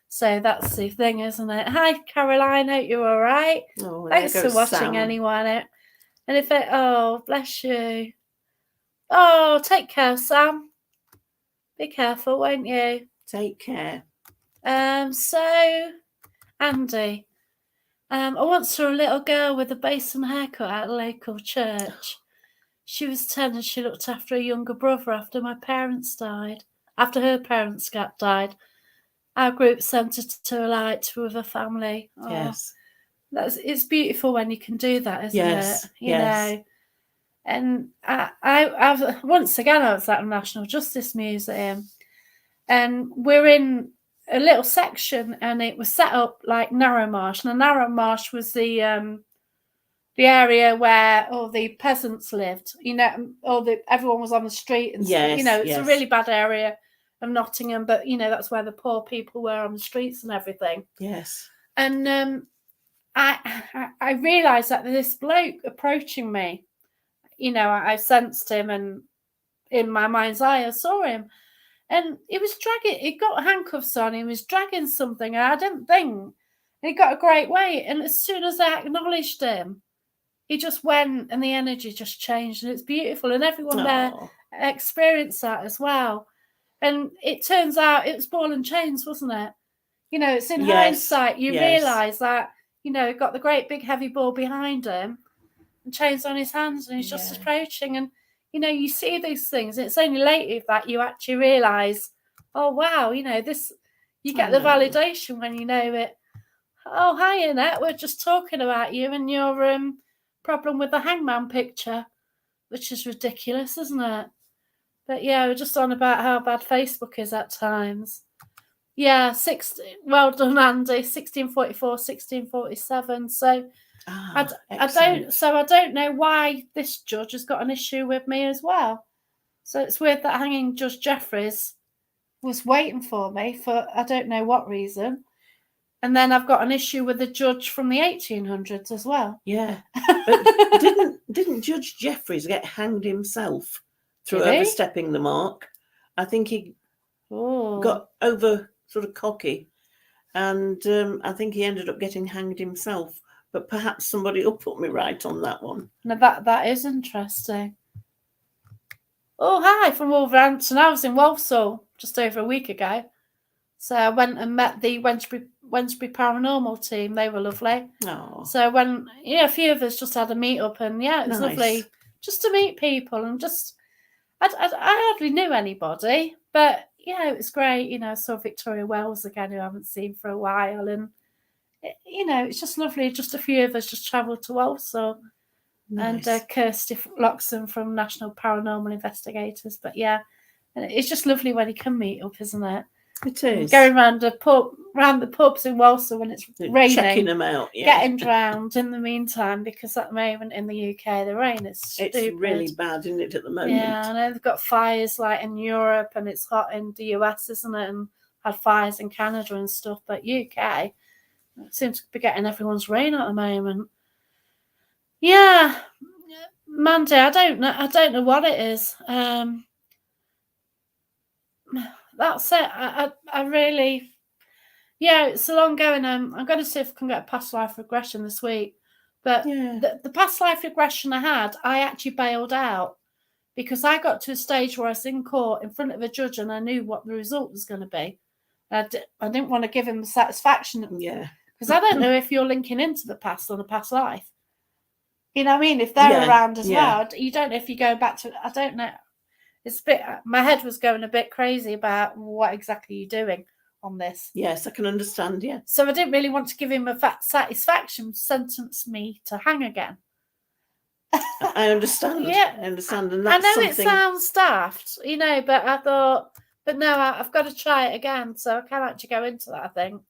B: So that's the thing, isn't it? Hi, Caroline. Hope you're all right.
A: Oh,
B: thanks for watching,
A: Sam.
B: anyone. And bless you. Oh, take care, Sam. Be careful, won't you?
A: Take care.
B: So, Andy, I once saw a little girl with a basin haircut at a local church. She was 10 and she looked after a younger brother after my parents died. After her parents died, our group sent her to a light with her family. Oh,
A: yes.
B: It's beautiful when you can do that, isn't it? You know. And I once again, I was at the National Justice Museum, and we're in a little section, and it was set up like Narrow Marsh. And the Narrow Marsh was the area where all the peasants lived. Everyone was on the street, and it's a really bad area of Nottingham, but that's where the poor people were on the streets and everything.
A: Yes.
B: And I realised that this bloke approaching me, I sensed him, and in my mind's eye I saw him, And he was dragging, he got handcuffs on, he was dragging something, and I didn't think. And he got a great weight. And as soon as I acknowledged him, he just went and the energy just changed. And it's beautiful. And everyone there experienced that as well. And it turns out it was ball and chains, wasn't it? You know, it's in hindsight, you realise that, you know, got the great big heavy ball behind him and chains on his hands, and he's just approaching. And, you know, you see these things. It's only later that you actually realise, oh, wow, you know, this, you get the validation when you know it. Oh, hi, Annette, we're just talking about you and your problem with the hangman picture, which is ridiculous, isn't it? But yeah, we're just on about how bad Facebook is at times. Yeah, well done, Andy. 1644, 1647. So I don't know why this judge has got an issue with me as well. So it's weird that hanging Judge Jeffries was waiting for me for I don't know what reason. And then I've got an issue with the judge from the 1800s as well.
A: Yeah. But didn't Judge Jeffries get hanged himself through overstepping the mark? I think he got over sort of cocky, and I think he ended up getting hanged himself. But perhaps somebody will put me right on that one.
B: Now that is interesting. Oh, hi from Wolverhampton. I was in Walsall just over a week ago. So I went and met the Wednesbury Paranormal team. They were lovely.
A: Oh.
B: So when, a few of us just had a meet up, and it was lovely just to meet people. And just, I hardly knew anybody, but it was great. I saw Victoria Wells again, who I haven't seen for a while. And, it's just lovely. Just a few of us just travelled to Walsall. Nice. And Kirsty Loxon from National Paranormal Investigators. But and it's just lovely when you can meet up, isn't it?
A: It is.
B: Going round the pubs in Walsall when it's raining.
A: Checking them out,
B: Getting drowned in the meantime, because at the moment in the UK, the rain is stupid.
A: It's really bad, isn't it, at the moment?
B: Yeah, I know they've got fires like in Europe, and it's hot in the US, isn't it? And had fires in Canada and stuff. But UK seems to be getting everyone's rain at the moment. Yeah, Mandy, I don't know what it is. That's it. I really, it's a long going. I'm going to see if I can get a past life regression this week. But the past life regression I had, I actually bailed out because I got to a stage where I was in court in front of a judge and I knew what the result was going to be. I didn't want to give him the satisfaction.
A: Yeah.
B: Because I don't know if you're linking into the past or the past life. You know what I mean? If they're around as well, you don't know if you go back to, I don't know. It's a bit, my head was going a bit crazy about what exactly you're doing on this.
A: Yes, I can understand, yeah.
B: So I didn't really want to give him a satisfaction, sentence me to hang again.
A: I understand. Yeah. I understand. And that's
B: I know it sounds daft, but I thought, but no, I've got to try it again. So I can actually go into that, I think.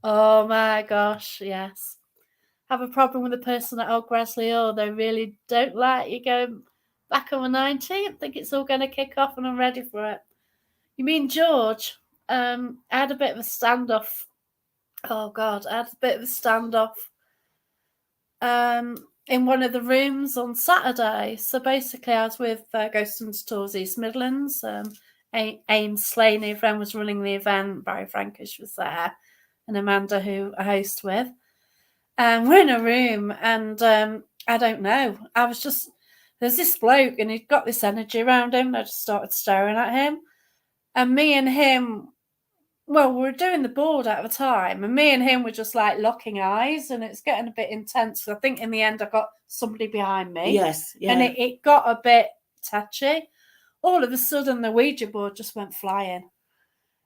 B: Oh my gosh, yes. Have a problem with the person at Old Gresley Hall. They really don't like you going back on the 19th. I think it's all going to kick off and I'm ready for it. You mean George? I had a bit of a standoff. Oh, God. I had a bit of a standoff in one of the rooms on Saturday. So basically, I was with Ghost and Tours East Midlands. Ames Slaney, a friend, was running the event. Barry Frankish was there. And Amanda, who I host with. We're in a room and I don't know. I was just... There's this bloke and he'd got this energy around him and I just started staring at him. And me and him, well, we were doing the board at the time and me and him were just like locking eyes and it's getting a bit intense. I think in the end I got somebody behind me.
A: Yes, yeah.
B: And it got a bit touchy. All of a sudden the Ouija board just went flying.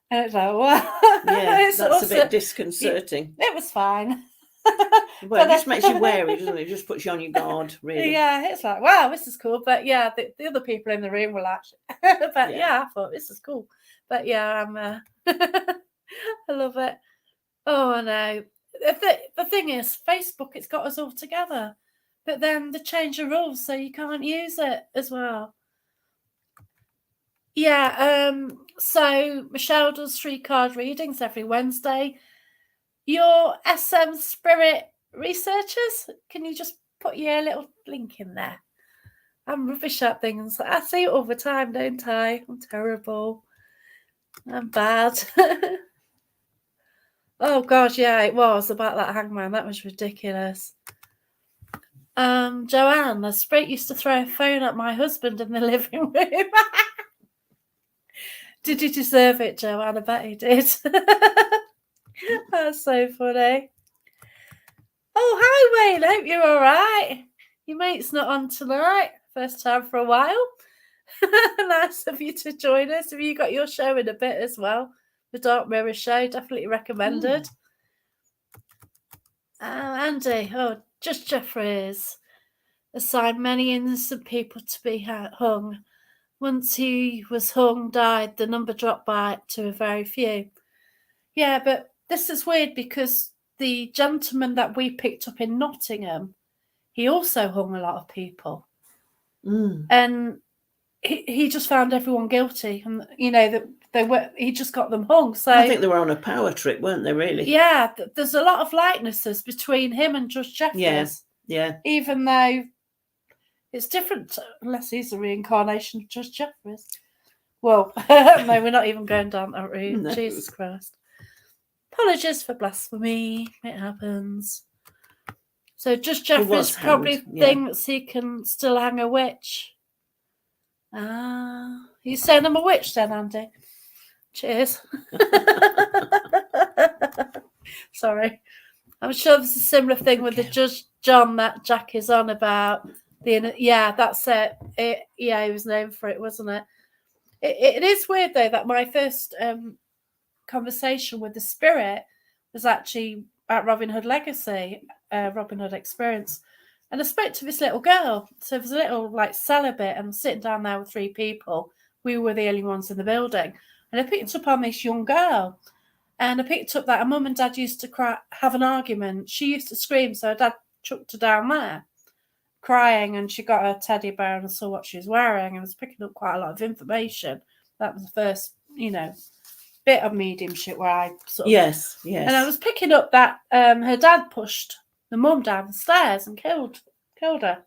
B: And it's like, what?
A: Yeah, that's also a bit disconcerting.
B: It was fine.
A: Well, it just makes you wary, doesn't it? It just puts you on your guard, really.
B: Yeah, it's like, wow, this is cool. But yeah, the other people in the room were like, but I thought this is cool. But yeah, I love it. Oh, I know. The thing is, Facebook, it's got us all together. But then they change the rules so you can't use it as well. Yeah, so Michelle does 3 card readings every Wednesday. Your SM Spirit researchers, can you just put your little link in there? I'm rubbish at things. I see it all the time, don't I? I'm terrible. I'm bad. Oh gosh, yeah, it was about that hangman. That was ridiculous. Joanne, the spirit used to throw a phone at my husband in the living room. Did you deserve it, Joanne? I bet he did. That's so funny. Oh, hi, Wayne. Hope you're all right. Your mate's not on tonight. First time for a while. Nice of you to join us. Have you got your show in a bit as well? The Dark Mirror show, definitely recommended. Andy, just Jeffries assigned many innocent people to be hung. Once he was hung, died, the number dropped to a very few. Yeah, but this is weird because the gentleman that we picked up in Nottingham, he also hung a lot of people. And he just found everyone guilty, and that he just got them hung. So
A: I think they were on a power trip, weren't they? Really?
B: Yeah, there's a lot of likenesses between him and Judge Jeffries.
A: Yeah.
B: Even though it's different, unless he's a reincarnation of Judge Jeffries. Well, no, we're not even going down that route. No. Jesus Christ. Apologies for blasphemy. It happens. So Judge Jeffries probably thinks he can still hang a witch. You saying I'm a witch then, Andy? Cheers. Sorry. I'm sure there's a similar thing with the Judge John that Jack is on about. Yeah, that's it. He was known for it, wasn't it? It is weird, though, that my first conversation with the spirit was actually at Robin Hood Legacy, Robin Hood Experience. And I spoke to this little girl. So it was a little, celibate, and I'm sitting down there with 3 people. We were the only ones in the building. And I picked up on this young girl. And I picked up that her mum and dad used to have an argument. She used to scream, so her dad chucked her down there, crying, and she got her teddy bear and saw what she was wearing. I was picking up quite a lot of information. That was the first, bit of mediumship where I sort of...
A: Yes.
B: And I was picking up that her dad pushed the mum down the stairs and killed her.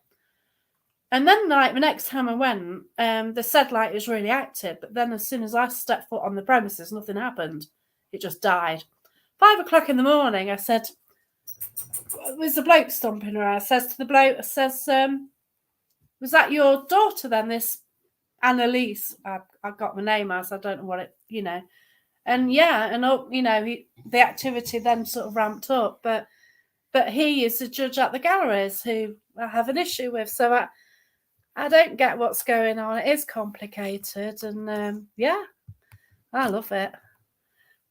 B: And then, the next time I went, they said, it was really active. But then as soon as I stepped foot on the premises, nothing happened. It just died. 5 o'clock in the morning, I said, there's a bloke stomping around. I says to the bloke, was that your daughter then, this Annalise? I got my name as, I don't know what it, And yeah, and the activity then sort of ramped up. But he is the judge at the galleries who I have an issue with. So I don't get what's going on. It is complicated. And I love it.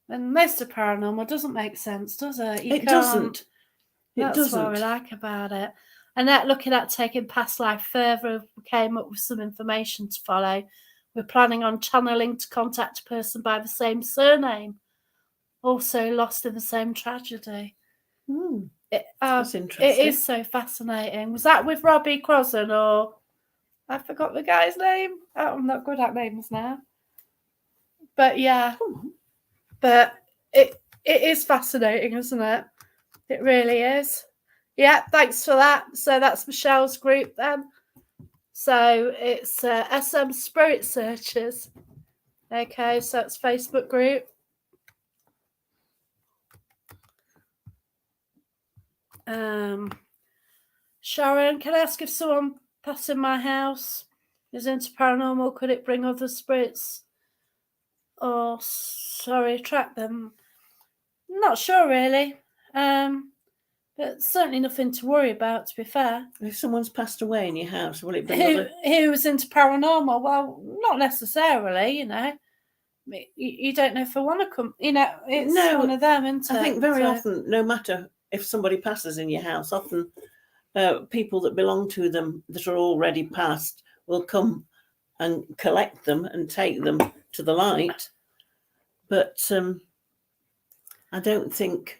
B: And most of paranormal doesn't make sense, does it?
A: It doesn't.
B: That's what we like about it. And that looking at taking past life further, we came up with some information to follow. We're planning on channeling to contact a person by the same surname, also lost in the same tragedy.
A: That's interesting.
B: It is so fascinating. Was that with Robbie Crossan, or I forgot the guy's name? I'm not good at names now. But yeah. But it is fascinating, isn't it? It really is. Yeah, thanks for that. So that's Michelle's group then. So it's SM Spirit Searchers. Okay, so it's Facebook group. Sharon, can I ask if someone passing my house is into paranormal, could it bring other spirits? Or, attract them? Not sure, really. But certainly nothing to worry about, to be fair.
A: If someone's passed away in your house, will it bring
B: who was into paranormal? Well, not necessarily, You don't know if they want to come. It's one of them, isn't it?
A: I think very often, no matter if somebody passes in your house, often people that belong to them that are already passed will come and collect them and take them to the light. But I don't think...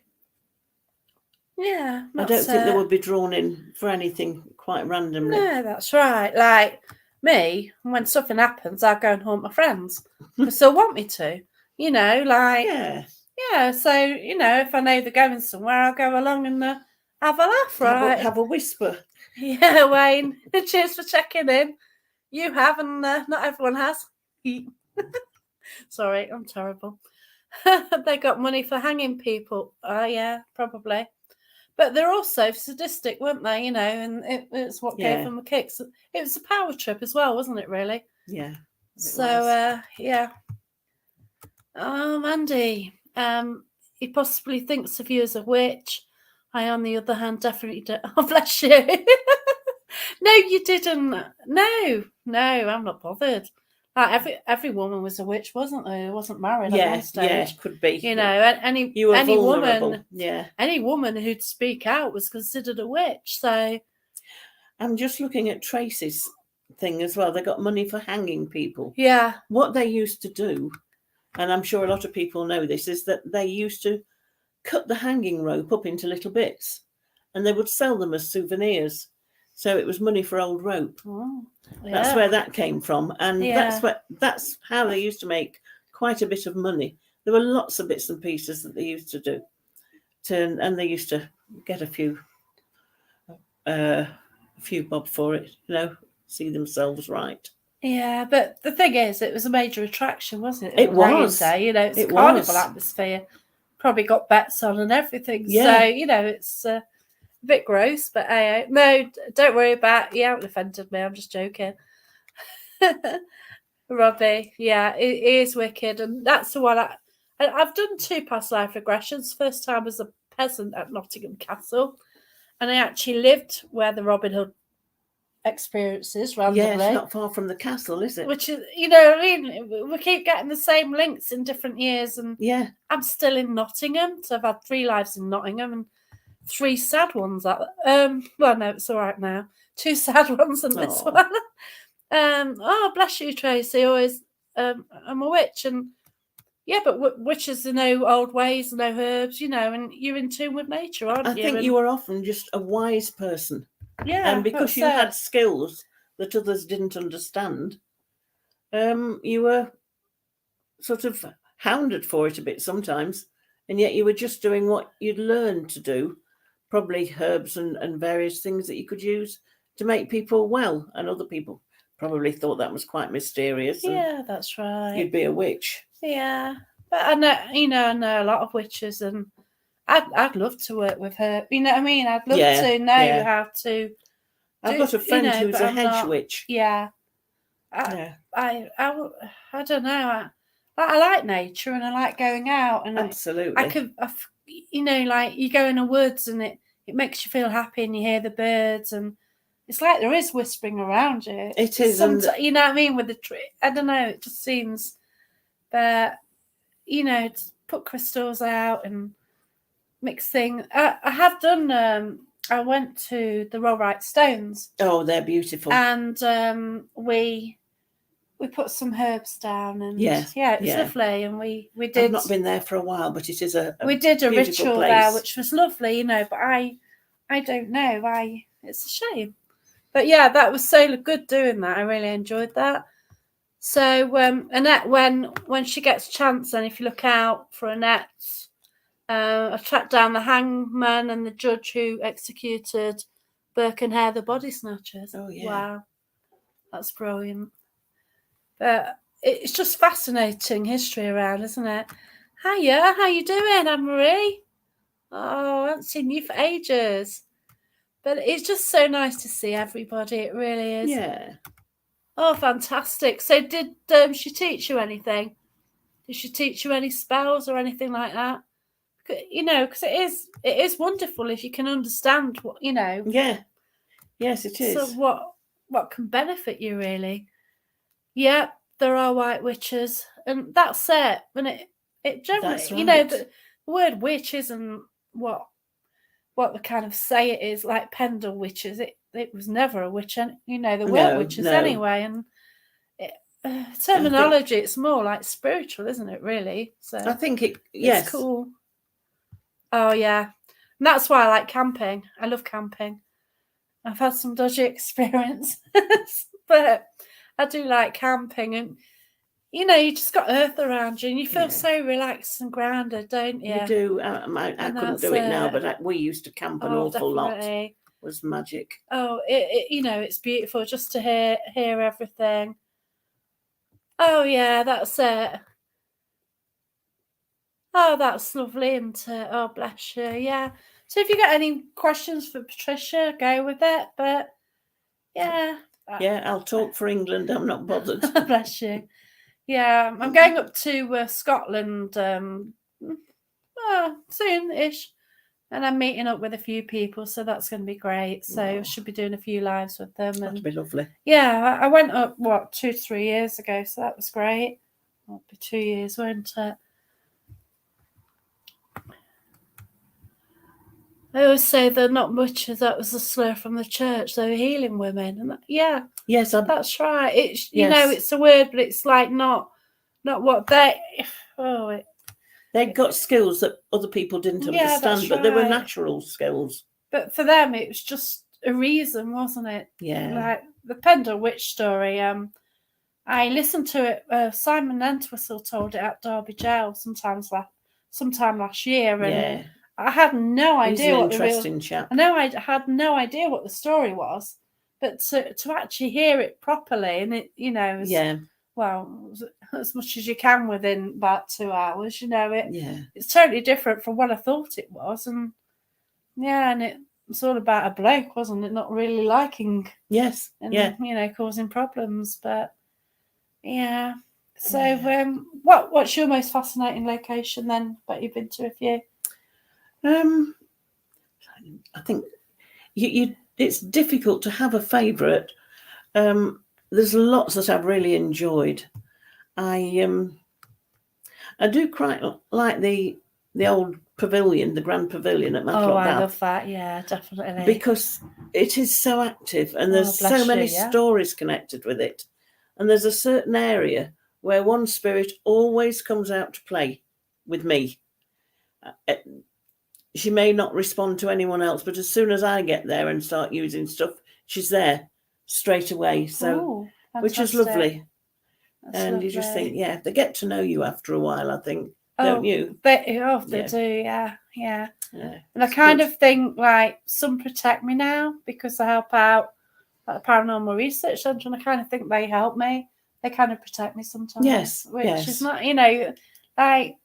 B: Yeah,
A: I don't think they would be drawn in for anything quite randomly.
B: No, that's right. Like me, when something happens, I go and haunt my friends because they'll want me to. Yeah. So if I know they're going somewhere, I'll go along and have a laugh, right?
A: Have a whisper.
B: Yeah, Wayne. Cheers for checking in. You have, and not everyone has. Sorry, I'm terrible. They got money for hanging people. Oh, yeah, probably. But they're also sadistic, weren't they? You know, and it's what gave
A: Yeah.
B: them a kick. So it was a power trip as well, wasn't it, really?
A: Yeah.
B: So, yeah. Oh, Mandy. He possibly thinks of you as a witch. I, on the other hand, definitely don't. Oh, bless you. No, you didn't. No, I'm not bothered. Like every woman was a witch, wasn't they? Wasn't married at one stage.
A: Yeah, could be.
B: You know, any
A: You were
B: any
A: vulnerable.
B: woman,
A: Yeah.
B: any woman who'd speak out was considered a witch. So
A: I'm just looking at Tracy's thing as well. They got money for hanging people.
B: yeah,
A: What they used to do, and I'm sure a lot of people know this, is that they used to cut the hanging rope up into little bits, and they would sell them as souvenirs. So it was money for old rope.
B: oh,
A: That's
B: yeah.
A: where that came from, and
B: Yeah.
A: that's how they used to make quite a bit of money. There were lots of bits and pieces that they used to do, and they used to get a few bob for it, you know, see themselves right.
B: Yeah, but the thing is, it was a major attraction, wasn't it?
A: It was.
B: Day, you know, it's
A: It
B: a carnival
A: was.
B: atmosphere. Probably got bets on and everything.
A: Yeah.
B: So, you know, it's a bit gross, but hey, no, don't worry about it. You haven't offended me. I'm just joking. Robbie, yeah, it is wicked. And that's the one I've done 2 past life regressions. First time as a peasant at Nottingham Castle. And I actually lived where the Robin Hood experiences randomly.
A: Yeah, it's not far from the castle, is it?
B: Which is, you know, I mean, we keep getting the same links in different years, and
A: Yeah.
B: I'm still in Nottingham, so I've had 3 lives in Nottingham and 3 sad ones. Well, no, it's all right now. 2 sad ones and this
A: Aw.
B: one. Oh, bless you, Tracy. Always, I'm a witch, and yeah, but witches are no old ways, no herbs, you know, and you're in tune with nature, aren't you?
A: I think
B: And
A: you were often just a wise person.
B: yeah,
A: And because
B: that's
A: you
B: it.
A: had skills that others didn't understand, you were sort of hounded for it a bit sometimes. And yet you were just doing what you'd learned to do, probably herbs and various things that you could use to make people well. And other people probably thought that was quite mysterious. And
B: Yeah, that's right.
A: you'd be a witch.
B: Yeah, but I know, you know, I know a lot of witches, and I'd love to work with her. You know what I mean? I'd love to know how to.
A: I've got a friend who's
B: but
A: a
B: I'm
A: hedge
B: not-
A: witch.
B: Yeah,
A: Yeah,
B: I don't know. I like nature, and I like going out, and
A: absolutely.
B: you know, like you go in the woods, and it makes you feel happy, and you hear the birds, and it's like there is whispering around you.
A: It is, and
B: you know what I mean, with the tree. I don't know. It just seems, but you know, to put crystals out and mix things. I have done. I went to the Rollright Stones.
A: oh, they're beautiful.
B: And we put some herbs down, and
A: Yeah,
B: it was lovely. And we did.
A: I've not been there for a while, but it is
B: we did a
A: beautiful
B: ritual
A: place.
B: there, which was lovely, you know. But I don't know. It's a shame. But yeah, that was so good doing that. I really enjoyed that. So Annette, when she gets a chance, and if you look out for Annette, I tracked down the hangman and the judge who executed Burke and Hare, the body snatchers.
A: Oh, yeah.
B: Wow, that's brilliant. But it's just fascinating history around, isn't it? Hiya, how you doing, Anne-Marie? Oh, I haven't seen you for ages. But it's just so nice to see everybody. It really is.
A: Yeah.
B: Oh, fantastic. So did she teach you anything? Did she teach you any spells or anything like that? You know, because it is wonderful if you can understand what, you know.
A: Yeah. Yes, it is.
B: So what can benefit you, really? Yeah, there are white witches, and that's it. And it generally,
A: That's
B: you know,
A: right.
B: the word witch isn't what they kind of say it is, like Pendle witches. It was never a witch, and you know, there weren't witches anyway. And terminology, it's more like spiritual, isn't it? Really. So
A: I think
B: it's cool. Oh yeah, and that's why I like camping. I love camping. I've had some dodgy experience, but I do like camping, and you know, you just got earth around you, and you feel so relaxed and grounded, don't you?
A: You do. I couldn't do it now, but we used to camp an awful lot. It was magic.
B: Oh, you know, it's beautiful just to hear everything. Oh yeah, that's it. Oh, that's lovely, isn't it? Oh, bless you. Yeah. So if you got any questions for Patricia, go with it. But yeah.
A: Yeah, I'll talk for England. I'm not bothered.
B: Bless you. Yeah, I'm going up to Scotland soon-ish. And I'm meeting up with a few people, so that's going to be great. So I should be doing a few lives with them.
A: That'd
B: And
A: be lovely.
B: yeah, I went up, 2 to 3 years ago, so that was great. It'll be 2 years, won't it? I always say that not much of that was a slur from the church. They were healing women, and yeah,
A: Yes,
B: that's right. It's you
A: Yes.
B: know, it's a word, but it's like not what they.
A: They got skills that other people didn't
B: Yeah,
A: understand,
B: that's
A: but they were
B: right.
A: natural skills.
B: But for them, it was just a reason, wasn't it?
A: Yeah.
B: Like the Pendle Witch story. I listened to it. Simon Entwistle told it at Derby Jail sometime last year, and
A: Yeah.
B: I had no
A: He's
B: idea
A: an
B: what the real.
A: interesting chap.
B: I know I had no idea what the story was, but to actually hear it properly, and it,
A: Yeah.
B: well, as much as you can within about 2 hours,
A: Yeah.
B: it's totally different from what I thought it was, and yeah, and it's all about a bloke, wasn't it? Not really liking,
A: Yes.
B: and
A: Yeah.
B: causing problems, but yeah. So,
A: Yeah.
B: what's your most fascinating location then? But you've been to a few.
A: I think it's difficult to have a favourite. There's lots that I've really enjoyed. I do quite like the old pavilion, the Grand Pavilion at Matlock
B: I
A: Bath,
B: love that. Yeah, definitely.
A: because it is so active and there's
B: bless
A: so many
B: you, yeah.
A: stories connected with it. And there's a certain area where one spirit always comes out to play with me. She may not respond to anyone else, but as soon as I get there and start using stuff, she's there straight away. So, which is lovely.
B: That's
A: and
B: lovely.
A: you just think, yeah, they get to know you after a while, I think, don't you?
B: They
A: Yeah.
B: do, yeah.
A: Yeah.
B: And I kind of think like some protect me now because I help out at the Paranormal Research Centre, and I kind of think they help me. They kind of protect me sometimes.
A: Yes,
B: which
A: yes.
B: is not, like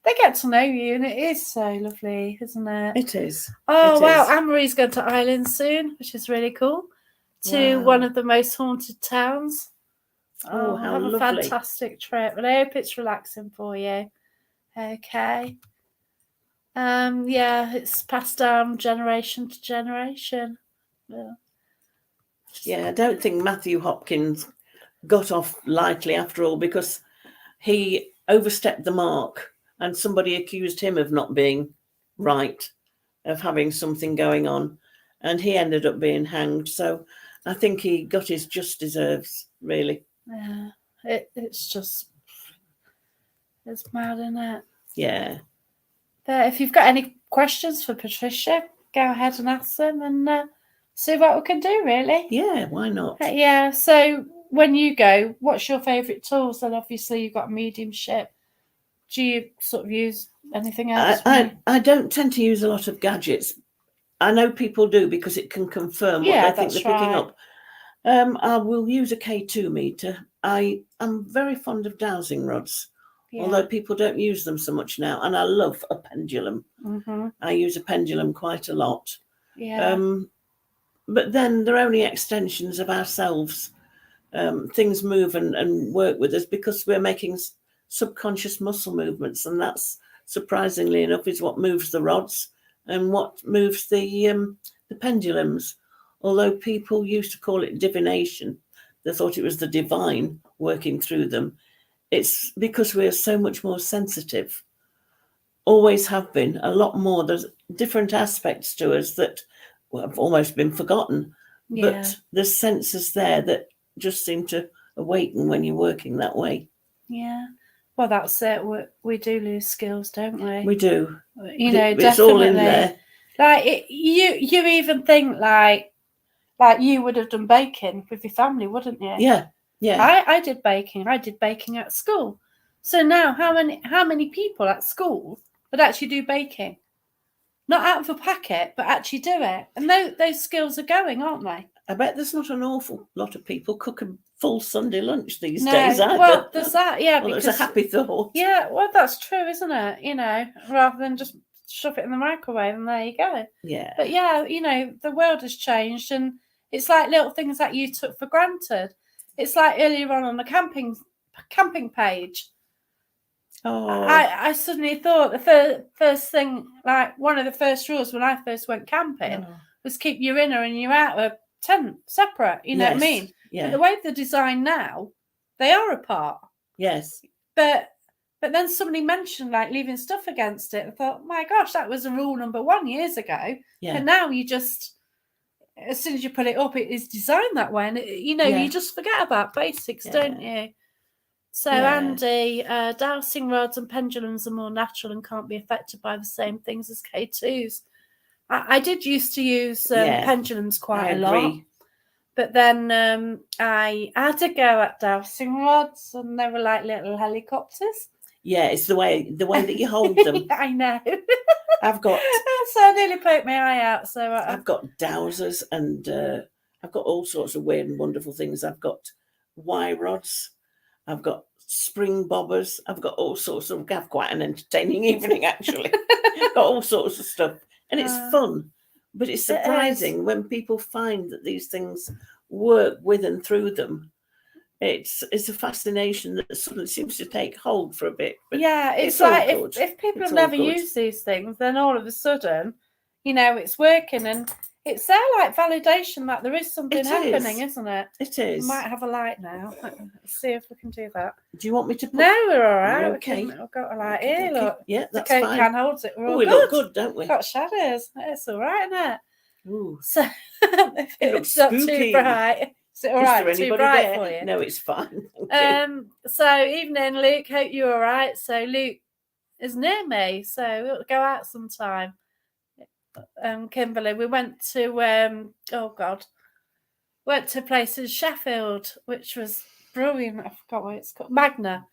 B: they get to know you, and it is so lovely, isn't it?
A: It is.
B: Oh,
A: It
B: wow.
A: is.
B: Anne-Marie's going to Ireland soon, which is really cool, to one of the most haunted towns.
A: Oh, how
B: have
A: lovely.
B: a fantastic trip, and I hope it's relaxing for you. Okay. Yeah, it's passed down generation to generation.
A: Yeah, I don't think Matthew Hopkins got off lightly after all, because he overstepped the mark and somebody accused him of not being right, of having something going on, and he ended up being hanged. So I think he got his just deserves, really.
B: Yeah, it's mad, isn't it?
A: Yeah.
B: But if you've got any questions for Patricia, go ahead and ask them and see what we can do, really.
A: Yeah, why not?
B: Yeah, so when you go, what's your favourite tools? Then obviously you've got mediumship. Do you sort of use anything else?
A: I don't tend to use a lot of gadgets. I know people do because it can confirm what they think they're picking up. I will use a K2 meter. I am very fond of dowsing rods, although people don't use them so much now. And I love a pendulum. I use a pendulum quite a lot. But then they're only extensions of ourselves. Things move and work with us because we're making subconscious muscle movements, and that's, surprisingly enough, is what moves the rods and what moves the pendulums. Although people used to call it divination, they thought it was the divine working through them. It's because we're so much more sensitive, always have been, a lot more. There's different aspects to us that have almost been forgotten, but there's senses there that just seem to awaken when you're working that way. Yeah.
B: Well, that's it. We do lose skills, don't we?
A: We do.
B: It's
A: definitely all in there.
B: Like you even think like you would have done baking with your family, wouldn't you?
A: Yeah.
B: I did baking. I did baking at school. So now, how many people at school would actually do baking? Not out of a packet, but actually do it. And those skills are going, aren't they?
A: I bet there's not an awful lot of people cooking full Sunday lunch these
B: No,
A: days either.
B: well, there's that, yeah,
A: Well,
B: because
A: it's a happy thought.
B: yeah, well, that's true, isn't it? You know, rather than just shove it in the microwave and there you go.
A: Yeah.
B: But yeah, you know, the world has changed, and it's like little things that you took for granted. It's like earlier on the camping page.
A: Oh,
B: I suddenly thought the first thing, like one of the first rules when I first went camping,
A: oh.
B: was keep your inner and your outer tent separate. You know what I
A: Yes,
B: mean? But
A: Yeah.
B: the way they're designed now, they are apart.
A: Yes.
B: But then somebody mentioned like leaving stuff against it. I thought, my gosh, that was a rule number 1 years ago.
A: Yeah.
B: And now you just, as soon as you put it up, it is designed that way. And you know,
A: Yeah.
B: you just forget about basics,
A: Yeah.
B: don't you? So
A: Yeah.
B: Andy, dowsing rods and pendulums are more natural and can't be affected by the same things as K2s. I did used to use
A: Yeah,
B: pendulums quite
A: I
B: a lot.
A: agree.
B: But then I had to go at dowsing rods, and they were like little helicopters.
A: Yeah, it's the way that you hold them.
B: I know.
A: I've got
B: So I nearly poked my eye out. So
A: I've got dowsers, and I've got all sorts of weird and wonderful things. I've got Y rods. I've got spring bobbers. I've got all sorts of. Have quite an entertaining evening actually. Got all sorts of stuff, and it's fun. But it's surprising when people find that these things work with and through them. It's a fascination that suddenly seems to take hold for a bit. But
B: yeah, it's
A: all
B: like
A: good.
B: if people
A: It's
B: have
A: all
B: never
A: good.
B: used these things, then all of a sudden, you know, it's working, and it's there like validation that there is something happening, isn't it?
A: It is.
B: We might have a light now. Let's see if we can do that.
A: Do you want me to put...
B: No, we're all right.
A: Okay.
B: We've got a light here. Look,
A: Yeah,
B: the
A: that's
B: Coke
A: fine.
B: can holds it. We're all
A: we
B: good.
A: look good, don't we?
B: Got shadows. It's all right, isn't it?
A: Ooh.
B: So if
A: It looks
B: it's not
A: spooky.
B: too bright, is it all
A: Is
B: right?
A: there
B: Too
A: anybody
B: bright
A: there?
B: for you?
A: No, it's fine. Thank you.
B: So evening, Luke. Hope you're all right. So Luke is near me, so we'll go out sometime. Kimberly, we went to went to a place in Sheffield, which was brilliant. I forgot what it's called. Magna.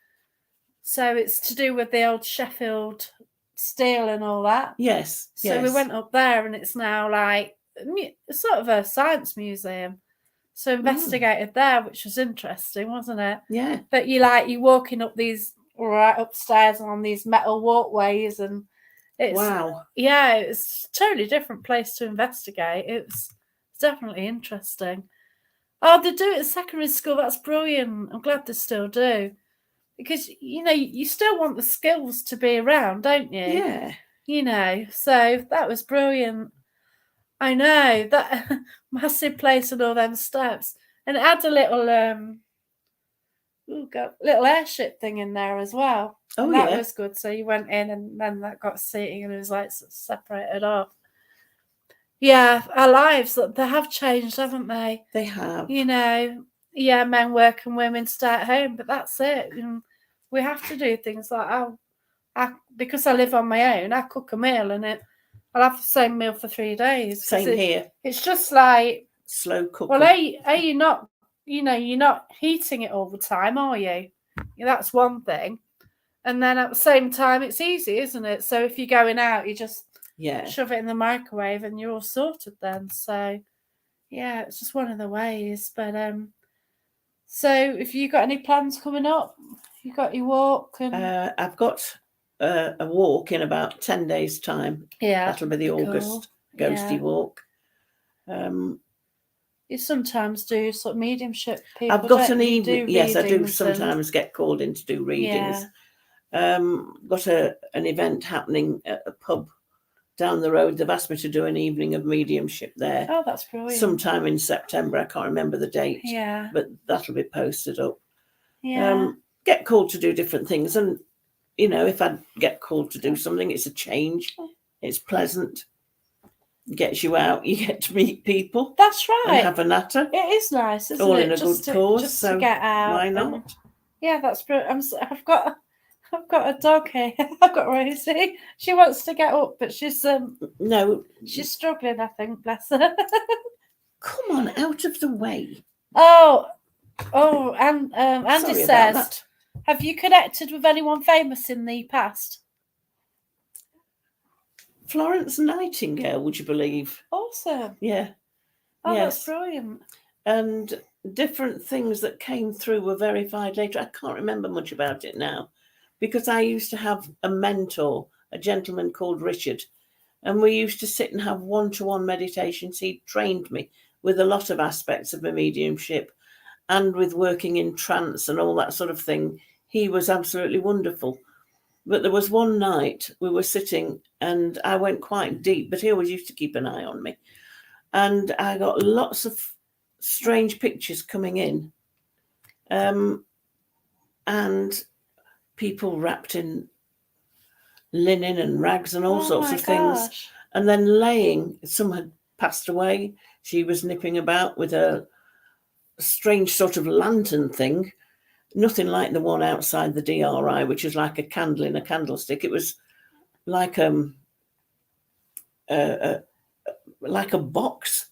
B: So it's to do with the old Sheffield steel and all that.
A: Yes.
B: So we went up there, and it's now like sort of a science museum. So investigated there, which was interesting, wasn't it?
A: Yeah.
B: But you're walking up these right upstairs on these metal walkways, and it's it's a totally different place to investigate. It's definitely interesting. Oh, they do it at secondary school. That's brilliant. I'm glad they still do. Because, you know, you still want the skills to be around, don't you?
A: Yeah.
B: You know, so that was brilliant. I know, that massive place and all them steps. And it had a little little airship thing in there as well.
A: Oh,
B: and that was good. So you went in, and then that got seating, and it was like separated off. Yeah, our lives, they have changed, haven't they?
A: They have.
B: You know, yeah, men work and women stay at home, but that's it. And we have to do things like, because I live on my own, I cook a meal, and I'll have the same meal for 3 days.
A: Same here.
B: It's just like
A: slow cooking.
B: Well, are you not? You know, you're not heating it all the time, are you? Yeah, that's one thing. And then at the same time, it's easy, isn't it? So if you're going out, you just shove it in the microwave, and you're all sorted then. So yeah, it's just one of the ways. But so if you got any plans coming up, you got your walk, and
A: I've got a walk in about 10 days' time.
B: Yeah,
A: that'll be the August ghosty walk.
B: You sometimes do sort of mediumship people.
A: I've got an evening. Yes, I do sometimes get called in to do readings. Got an event happening at a pub down the road. They've asked me to do an evening of mediumship there.
B: Oh, that's brilliant.
A: Sometime in September. I can't remember the date.
B: Yeah.
A: But that'll be posted up.
B: Yeah.
A: Get called to do different things. And, you know, if I get called to do something, it's a change. It's pleasant. Gets you out, you get to meet people.
B: That's right.
A: And have a natter.
B: It is nice, isn't
A: all
B: it?
A: in a good cause.
B: Just
A: so
B: to get out.
A: Why not?
B: Yeah, that's brilliant. I've got a dog here. I've got Rosie. She wants to get up, but she's she's struggling, I think, bless her.
A: Come on, out of the way.
B: And Andy says, have you connected with anyone famous in the past?
A: Florence Nightingale, would you believe?
B: Awesome.
A: Yeah.
B: Oh, yes. That's brilliant.
A: And different things that came through were verified later. I can't remember much about it now, because I used to have a mentor, a gentleman called Richard, and we used to sit and have one-to-one meditations. He trained me with a lot of aspects of my mediumship and with working in trance and all that sort of thing. He was absolutely wonderful. But there was one night we were sitting and I went quite deep, but he always used to keep an eye on me. And I got lots of strange pictures coming in. And people wrapped in linen and rags and all sorts of things. And then laying, some had passed away. She was nipping about with a strange sort of lantern thing. Nothing like the one outside the DRI, which is like a candle in a candlestick. It was like a box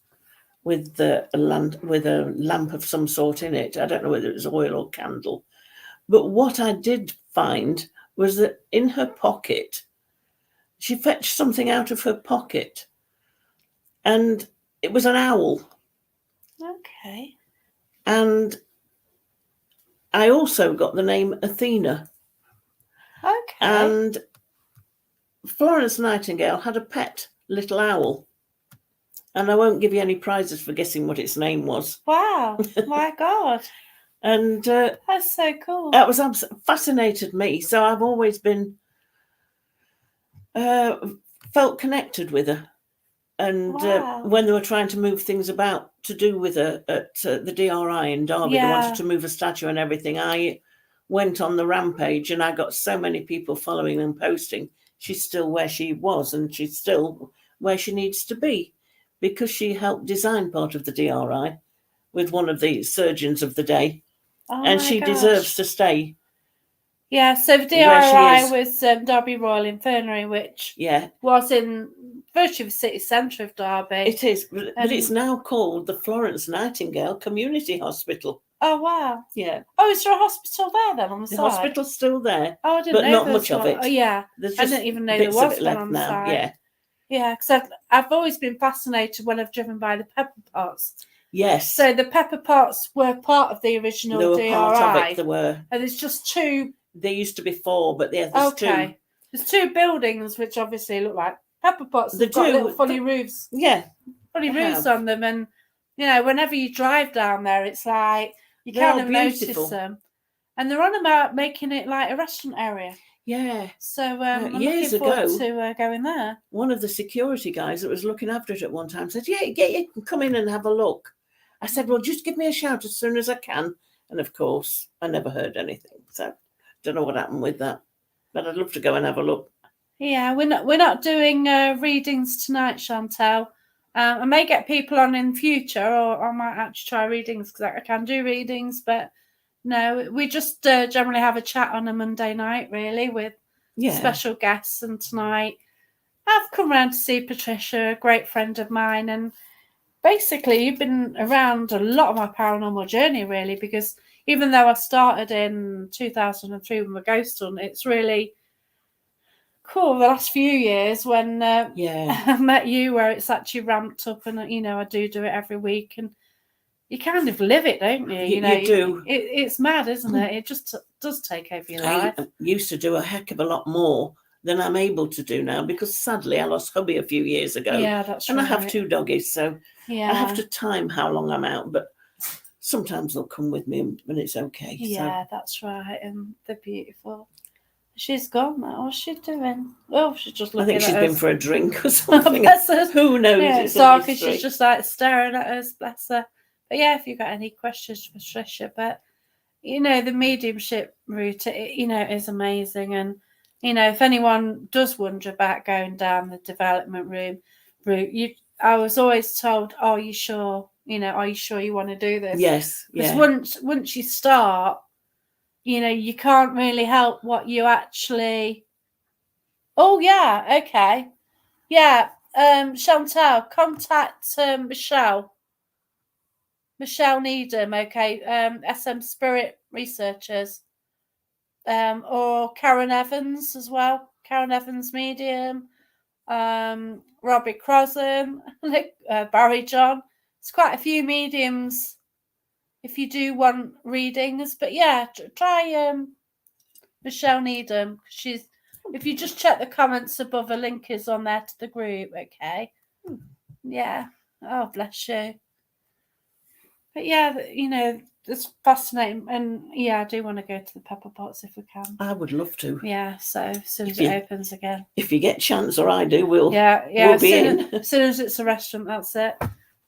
A: with a lamp of some sort in it. I don't know whether it was oil or candle. But what I did find was that in her pocket, she fetched something out of her pocket, and it was an owl.
B: Okay.
A: And I also got the name Athena.
B: Okay.
A: And Florence Nightingale had a pet little owl. And I won't give you any prizes for guessing what its name was.
B: Wow. My God.
A: And
B: that's so cool.
A: That was fascinated me. So I've always been felt connected with her. And when they were trying to move things about to do with her at the DRI in Derby, they wanted to move a statue and everything. I went on the rampage and I got so many people following and posting. She's still where she was and she's still where she needs to be, because she helped design part of the DRI with one of the surgeons of the day. And she deserves to stay.
B: Yeah, so the DRI was Derby Royal Infirmary, which was in virtually the city centre of Derby.
A: It is, but it's now called the Florence Nightingale Community Hospital.
B: Oh, wow.
A: Yeah.
B: Oh, is there a hospital there then on the side?
A: The hospital's still there.
B: Oh, I didn't know.
A: But not much of it.
B: Oh, yeah. I didn't even know there was one on the side.
A: Yeah.
B: Yeah, because I've always been fascinated when I've driven by the pepper pots.
A: Yes.
B: So the pepper pots were part of the original DRI.
A: They were part of it, there were.
B: And there's just two.
A: There used to be four, but there's two.
B: There's two buildings which obviously look like pepper pots. They've got little funny roofs.
A: Yeah.
B: Funny roofs on them. And, you know, whenever you drive down there, it's like you kind of notice them. And they're on about making it like a restaurant area.
A: Yeah.
B: So I'm looking forward to going there.
A: One of the security guys that was looking after it at one time said, you can come in and have a look. I said, well, just give me a shout as soon as I can. And of course, I never heard anything. So don't know what happened with that. But I'd love to go and have a look.
B: Yeah, we're not doing readings tonight, Chantal. I may get people on in future, or I might actually try readings, because I can do readings, but no, we just generally have a chat on a Monday night, really, with special guests. And tonight I've come round to see Patricia, a great friend of mine, and basically you've been around a lot of my paranormal journey, really, because even though I started in 2003 with my ghost hunt, it's really cool the last few years when I met you, where it's actually ramped up, and you know I do it every week, and you kind of live it, don't you? You know, you do. It's mad, isn't it? It just does take over your life.
A: I used to do a heck of a lot more than I'm able to do now, because sadly I lost hubby a few years ago.
B: Yeah, that's right.
A: And I have two doggies, so I have to time how long I'm out, but sometimes they'll come with me when it's okay.
B: Yeah, that's right. And they're beautiful. She's gone now. What's she doing? Oh, she's just looking at us.
A: I think she's been for a drink or something. Who knows?
B: Yeah, it's dark and she's just like staring at us, bless her. But yeah, if you've got any questions for Patricia, but you know, the mediumship route, is amazing. And, you know, if anyone does wonder about going down the development route, I was always told, are you sure? You know, are you sure you want to do this?
A: Yes.
B: Because once you start, you know, you can't really help what you actually. Oh yeah, okay, yeah. Chantal, contact Michelle Needham, okay. SM Spirit Researchers, or Karen Evans as well. Karen Evans Medium, Robbie Crossan, Barry John. It's quite a few mediums if you do want readings. But yeah, try Michelle Needham. She's, if you just check the comments above, a link is on there to the group. Okay. Yeah. Oh, bless you. But yeah, it's fascinating. And yeah, I do want to go to the Pepper Pots if we can.
A: I would love to.
B: Yeah, so as soon as it opens again.
A: If you get chance, or I do, we'll be in.
B: As soon as it's a restaurant, that's it.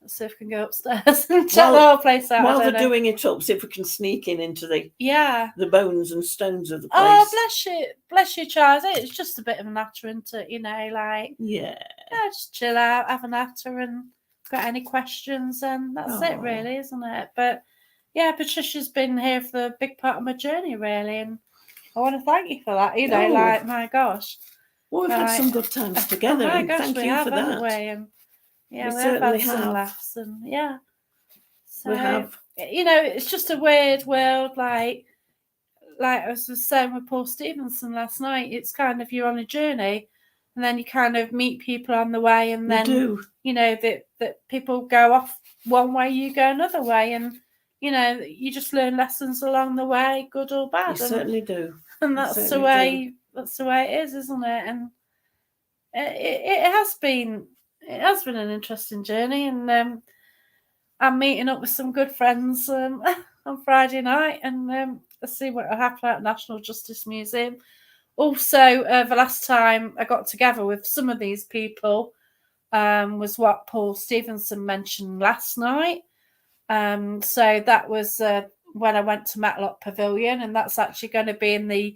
B: Let's see if we can go upstairs and check the whole place out.
A: While they're doing it up, see if we can sneak into the bones and stones of the place.
B: Oh, bless you, Charles. It's just a bit of a natter, isn't it? Yeah, just chill out, have a natter, and got any questions, and that's it, really, isn't it? But yeah, Patricia's been here for the big part of my journey, really, and I want to thank you for that. My gosh.
A: Well, we've had some good times together.
B: My gosh,
A: thank you for that.
B: And yeah, we
A: certainly
B: have had some laughs, and yeah. So,
A: we have.
B: It's just a weird world, like I was saying with Paul Stevenson last night. It's kind of, you're on a journey, and then you kind of meet people on the way, and then that people go off one way, you go another way, and you just learn lessons along the way, good or bad.
A: You certainly do,
B: and that's the way. That's the way it is, isn't it? And it has been. It has been an interesting journey, and I'm meeting up with some good friends on Friday night, and let's see what will happen at National Justice Museum. Also, the last time I got together with some of these people was what Paul Stevenson mentioned last night. So that was when I went to Matlock Pavilion, and that's actually going to be in the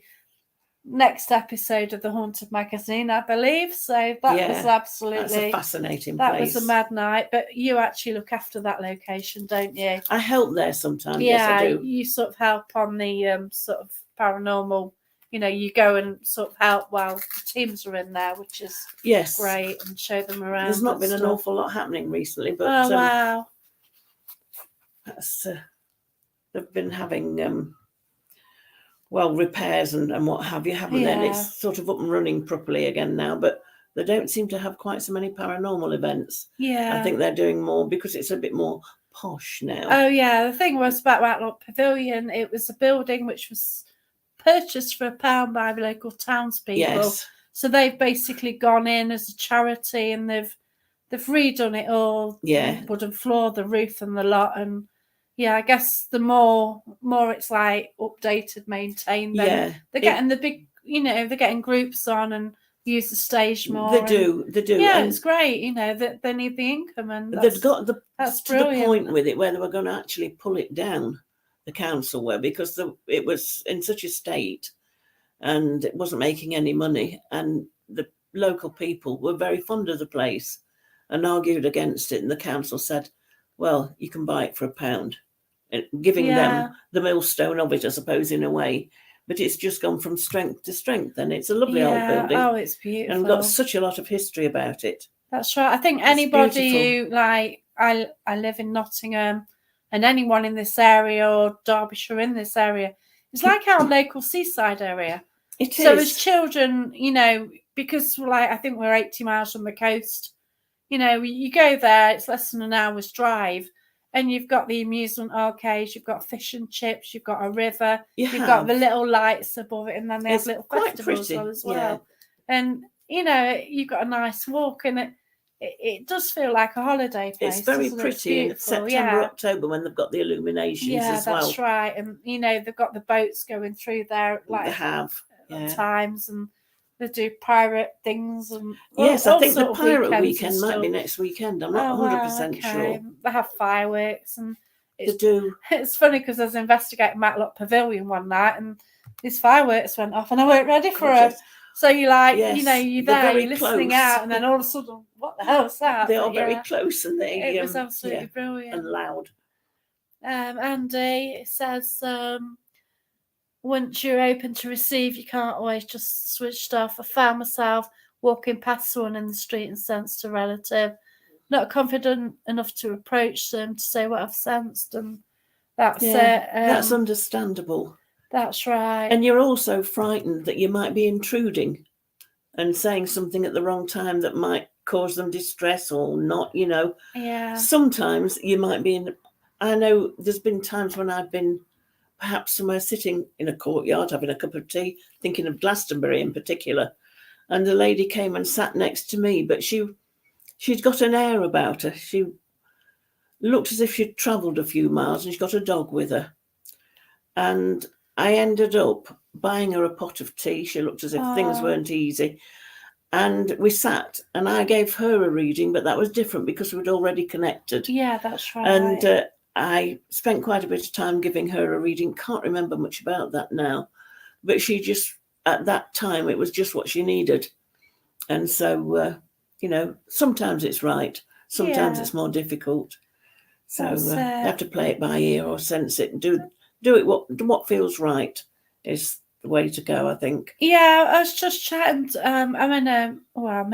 B: next episode of the Haunted Magazine, I believe. So that was absolutely,
A: that's a fascinating
B: place.
A: That
B: was a mad night. But you actually look after that location, don't you?
A: I help there sometimes.
B: Yeah,
A: yes, I do.
B: You sort of help on the sort of paranormal. You go and sort of help while the teams are in there, which is great, and show them around.
A: There's not been an awful lot happening recently, but
B: wow,
A: that's they've been having repairs and what have you, haven't they? And it's sort of up and running properly again now, but they don't seem to have quite so many paranormal events.
B: Yeah,
A: I think they're doing more because it's a bit more posh now.
B: Oh yeah, the thing was about Matlock Pavilion, it was a building which was purchased for £1 by the local townspeople.
A: Yes.
B: So they've basically gone in as a charity, and they've redone it all.
A: Yeah.
B: Wooden floor, the roof, and the lot. And yeah, I guess the more it's like updated, maintained. Then they're getting the big, they're getting groups on and use the stage more.
A: They do.
B: Yeah, and it's great. That they need the income, and
A: they've got
B: that's
A: to
B: brilliant.
A: the point with it where they were going to actually pull it down. The council were, because it was in such a state and it wasn't making any money, and the local people were very fond of the place and argued against it, and the council said, well, you can buy it for £1, giving them the millstone of it, I suppose, in a way. But it's just gone from strength to strength, and it's a lovely old building.
B: Oh, it's beautiful,
A: and got such a lot of history about it.
B: That's right. I think anybody who, like, I live in Nottingham, and anyone in this area, or Derbyshire in this area, it's like our local seaside area.
A: It is.
B: So as children, because I think we're 80 miles from the coast, you go there, it's less than an hour's drive, and you've got the amusement arcades, you've got fish and chips, you've got a river, you've got the little lights above it, and then they have little festivals as well. Yeah. And, you've got a nice walk, and it does feel like a holiday place.
A: It's very pretty in September, October, when they've got the illuminations as well. Yeah,
B: that's right. And, they've got the boats going through there.
A: They have.
B: At times, and they do pirate things. And
A: yes, I think the pirate weekend might be next weekend. I'm not 100% sure.
B: They have fireworks. And
A: they do.
B: It's funny because I was investigating Matlock Pavilion one night, and these fireworks went off, and I weren't ready for it. So you're like, you're there, you're listening out, and then all of a sudden, what the hell is that?
A: They are very close, and
B: it was absolutely brilliant
A: and loud.
B: Andy says, once you're open to receive, you can't always just switch off. I found myself walking past someone in the street and sensed a relative, not confident enough to approach them to say what I've sensed, and that's it.
A: That's understandable.
B: That's right.
A: And you're also frightened that you might be intruding and saying something at the wrong time that might cause them distress or not,
B: Yeah.
A: Sometimes you might be I know there's been times when I've been perhaps somewhere sitting in a courtyard having a cup of tea, thinking of Glastonbury in particular, and a lady came and sat next to me, but she'd got an air about her. She looked as if she'd travelled a few miles, and she's got a dog with her. And I ended up buying her a pot of tea. She looked as if things weren't easy. And we sat, and I gave her a reading, but that was different because we'd already connected.
B: Yeah, that's right.
A: And I spent quite a bit of time giving her a reading. Can't remember much about that now. But she just, at that time, it was just what she needed. And so, sometimes it's right. Sometimes it's more difficult. So you have to play it by ear or sense it and do it what feels right is the way to go, I think.
B: Yeah, I was just chatting. I'm in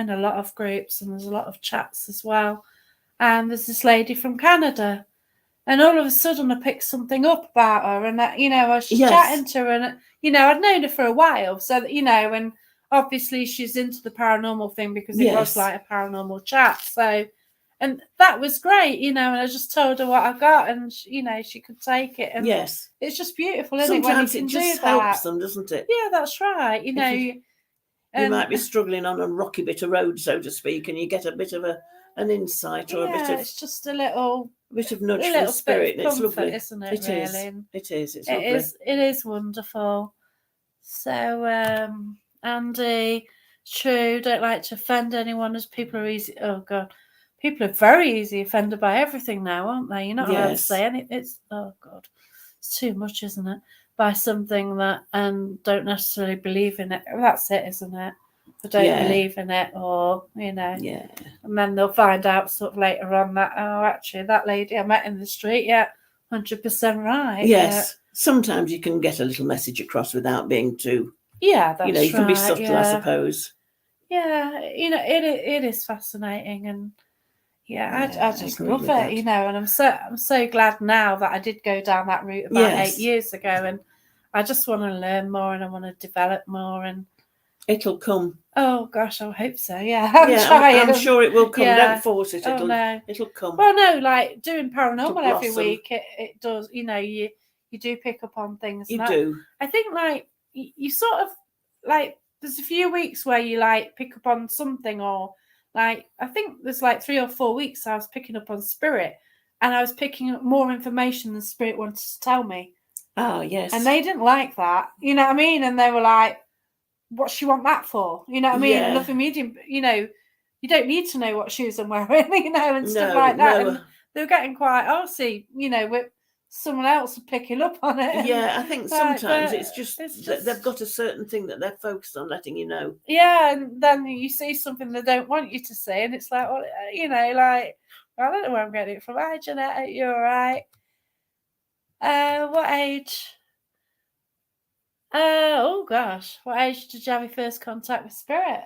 B: a lot of groups, and there's a lot of chats as well. And there's this lady from Canada, and all of a sudden I picked something up about her, and I was chatting to her, and I'd known her for a while, so that, and obviously she's into the paranormal thing because it was like a paranormal chat. So, and that was great, and I just told her what I got, and she could take it. And it's just beautiful, isn't
A: Sometimes
B: it? When you
A: it
B: can
A: just
B: do that.
A: helps them, doesn't it?
B: Yeah, that's right. You
A: might be struggling on a rocky bit of road, so to speak, and you get a bit of an insight or a bit of.
B: It's just a little
A: bit of nudge from spirit, and it's lovely,
B: isn't it?
A: It is. It's lovely.
B: It is wonderful. So, Andy, true. Don't like to offend anyone, as people are easy. Oh God, people are very easy offended by everything now, aren't they? You're not allowed to say anything. It's oh God, it's too much, isn't it? By something that don't necessarily believe in it. That's it, isn't it? They don't believe in it, or and then they'll find out sort of later on that actually that lady I met in the street, 100% right.
A: Yes, sometimes you can get a little message across without being too.
B: That's
A: you can be subtle, I suppose.
B: Yeah, it is fascinating, and I just love it, and I'm so glad now that I did go down that route about 8 years ago, and I just want to learn more, and I want to develop more, and it'll
A: come.
B: Oh gosh, I hope so. Yeah, I'm
A: sure it will come. Don't force it. It'll come.
B: Well, no, like doing paranormal every week, it does. You do pick up on things.
A: You do.
B: I think like you sort of like there's a few weeks where you like pick up on something, or like I think there's like 3 or 4 weeks I was picking up on spirit, and I was picking up more information than spirit wanted to tell me.
A: Oh yes.
B: And they didn't like that. You know what I mean? And they were like, what she want that for? You know what I mean?
A: Yeah.
B: Nothing medium, you don't need to know what shoes I'm wearing, and stuff like that.
A: No.
B: And they were getting quite arsy, with someone else picking up on it.
A: Yeah, I think sometimes it's just they've got a certain thing that they're focused on letting you know.
B: Yeah, and then you see something they don't want you to see, and it's like, well, like, I don't know where I'm getting it from. Hi, Jeanette, you're all right. What age? Oh gosh, what age did you have your first contact with spirit?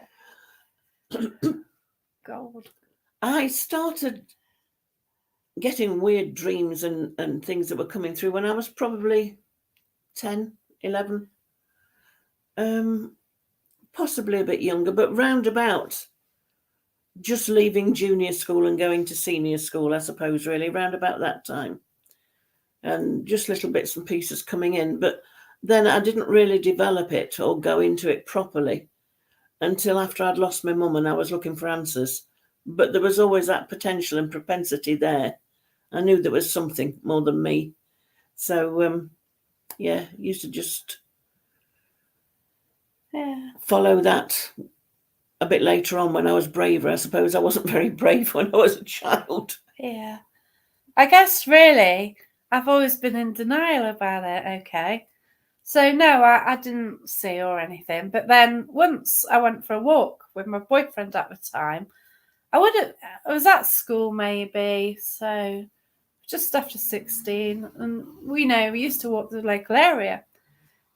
B: God.
A: I started getting weird dreams and things that were coming through when I was probably 10, 11. Possibly a bit younger, but round about just leaving junior school and going to senior school, I suppose, really, round about that time. And just little bits and pieces coming in, but then I didn't really develop it or go into it properly until after I'd lost my mum and I was looking for answers. But there was always that potential and propensity there. I knew there was something more than me. So, used to just follow that a bit later on when I was braver. I suppose I wasn't very brave when I was a child.
B: Yeah. I guess really I've always been in denial about it, okay? So no, I didn't see or anything. But then once I went for a walk with my boyfriend at the time, I was at school maybe, so just after 16, and we used to walk the local area,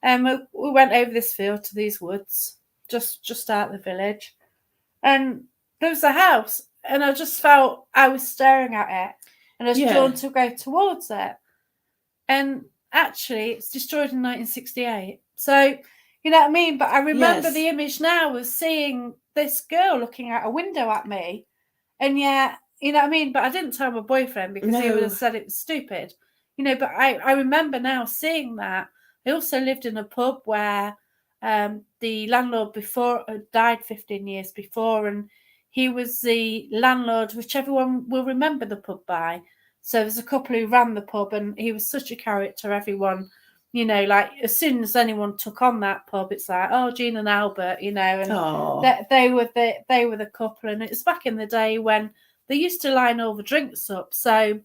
B: and we went over this field to these woods, just out the village, and there was a house, and I just felt I was staring at it, and I was drawn to go towards it, and actually it's destroyed in 1968. So you know what I mean? But I remember the image now of seeing this girl looking out a window at me, and yet You know what I mean? But I didn't tell my boyfriend because he would
A: No.
B: have said it was stupid. You know, but I remember now seeing that. I also lived in a pub where the landlord before died 15 years before, and he was the landlord, which everyone will remember the pub by. So there's a couple who ran the pub, and he was such a character. Everyone, you know, like as soon as anyone took on that pub, it's like, oh, Jean and Albert, you know, and they were the couple. And it was back in the day when they used to line all the drinks up. So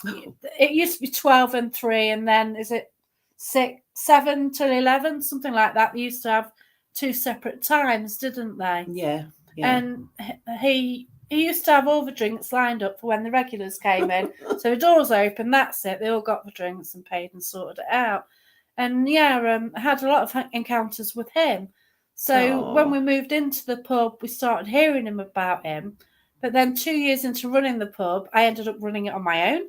B: it used to be 12 and 3, and then is it 7 till 11, something like that. They used to have 2 separate times, didn't they?
A: Yeah.
B: And he used to have all the drinks lined up for when the regulars came in. So the doors open, that's it. They all got the drinks and paid and sorted it out. And I had a lot of encounters with him. So when we moved into the pub, we started hearing him about him. But then 2 years into running the pub, I ended up running it on my own.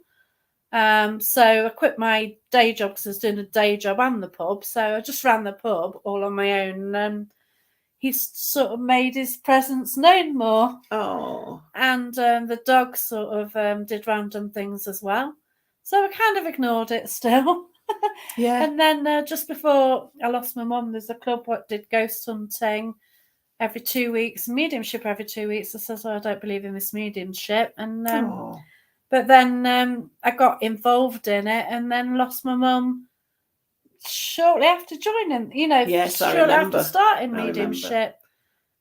B: So I quit my day job because I was doing a day job and the pub. So I just ran the pub all on my own. And he's sort of made his presence known more. And the dog sort of did random things as well. So I kind of ignored it still. And then just before I lost my mum, there's a club what did ghost hunting every 2 weeks, mediumship every 2 weeks. I said, I don't believe in this mediumship. And but then I got involved in it and then lost my mum shortly after joining, you know, shortly after starting mediumship.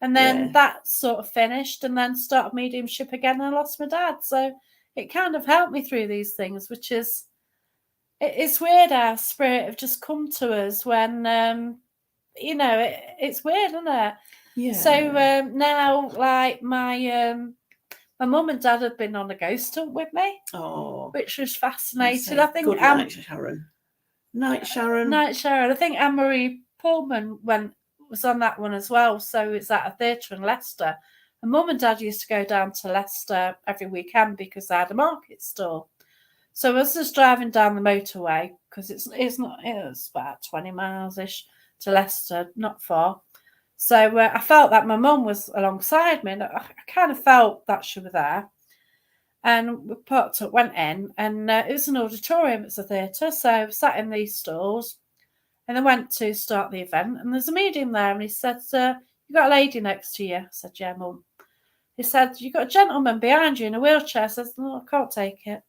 B: And then that sort of finished and then started mediumship again and I lost my dad. So it kind of helped me through these things, which is, it's weird how spirit have just come to us when, you know, it's weird, isn't it?
A: Yeah.
B: So now, like, my mum and dad have been on a ghost hunt with me, which was fascinating. I think
A: good night, Sharon. Night, Sharon.
B: Night, Sharon. I think Anne-Marie Pullman was on that one as well. So it's at a theatre in Leicester. And Mum and Dad used to go down to Leicester every weekend because they had a market stall. So I was just driving down the motorway because it was about 20 miles ish to Leicester, not far. So I felt that my mum was alongside me, and I kind of felt that she was there. And we parked up, went in, and it was an auditorium. It's a theatre, so we sat in these stalls, and then went to start the event. And there's a medium there, and he said, "You got a lady next to you?" I said, "Yeah, Mum." He said, "You got a gentleman behind you in a wheelchair." I said, "No, I can't take it."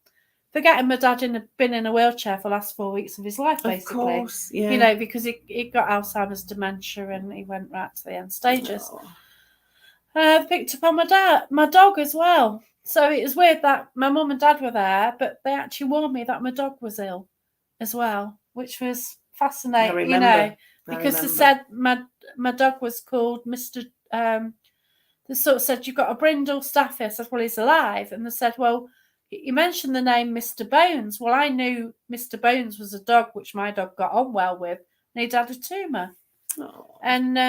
B: Forgetting my dad had been in a wheelchair for the last 4 weeks of his life, basically. Of course, yeah. You know, because he got Alzheimer's dementia and he went right to the end stages. Picked up on my dog as well. So it was weird that my mum and dad were there, but they actually warned me that my dog was ill as well, which was fascinating, you know, because they said my dog was called Mr. They sort of said, "You've got a brindle staffy." I said, "Well, he's alive." And they said, "Well, you mentioned the name Mr. Bones." Well, I knew Mr. Bones was a dog which my dog got on well with, and he'd had a tumour. And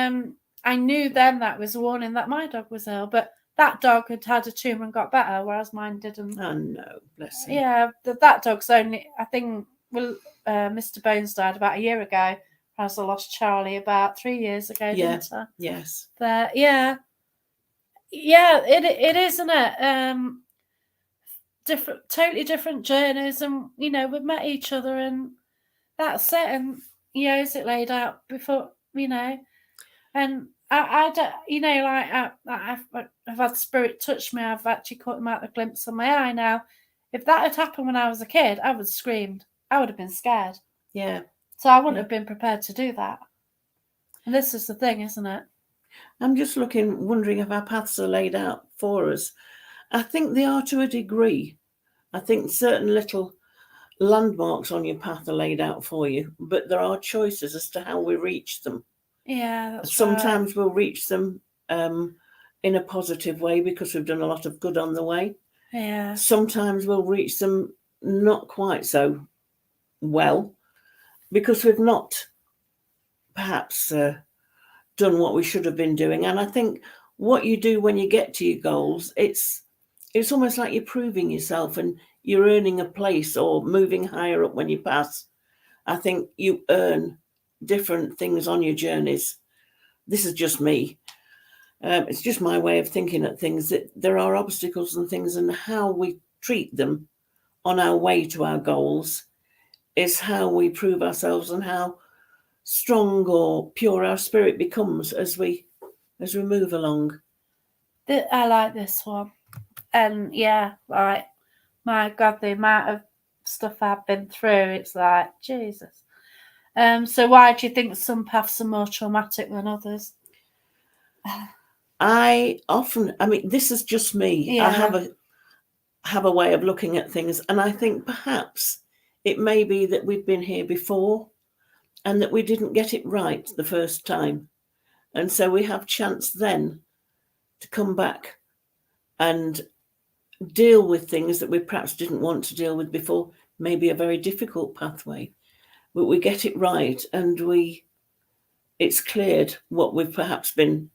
B: I knew then that was a warning that my dog was ill, but that dog had had a tumour and got better, whereas mine didn't.
A: Oh, no, bless him.
B: Yeah, that dog's only, I think, Mr. Bones died about a year ago, whereas I lost Charlie about 3 years ago, didn't I?
A: Yes.
B: But, yeah, it is, isn't it? Totally different journeys, and you know we've met each other, and that's it. And is it laid out before, you know? And I don't, you know, like I've had spirit touch me. I've actually caught him out a glimpse of my eye. Now, if that had happened when I was a kid, I would have screamed. I would have been scared.
A: Yeah.
B: So I wouldn't have been prepared to do that. And this is the thing, isn't it?
A: I'm just wondering if our paths are laid out for us. I think they are to a degree. I think certain little landmarks on your path are laid out for you, but there are choices as to how we reach them.
B: Yeah, that's
A: Sometimes
B: right.
A: we'll reach them in a positive way because we've done a lot of good on the way.
B: Yeah.
A: Sometimes we'll reach them not quite so well because we've not perhaps done what we should have been doing. And I think what you do when you get to your goals, it's almost like you're proving yourself and you're earning a place or moving higher up when you pass. I think you earn different things on your journeys. This is just me. It's just my way of thinking at things, that there are obstacles and things, and how we treat them on our way to our goals is how we prove ourselves and how strong or pure our spirit becomes as we move along.
B: I like this one. And yeah, like, my God, the amount of stuff I've been through, it's like, Jesus. So why do you think some paths are more traumatic than others?
A: I mean, this is just me.
B: Yeah.
A: I have a way of looking at things, and I think perhaps it may be that we've been here before and that we didn't get it right the first time. And so we have chance then to come back and deal with things that we perhaps didn't want to deal with before, maybe a very difficult pathway. But we get it right, and it's cleared what we've perhaps been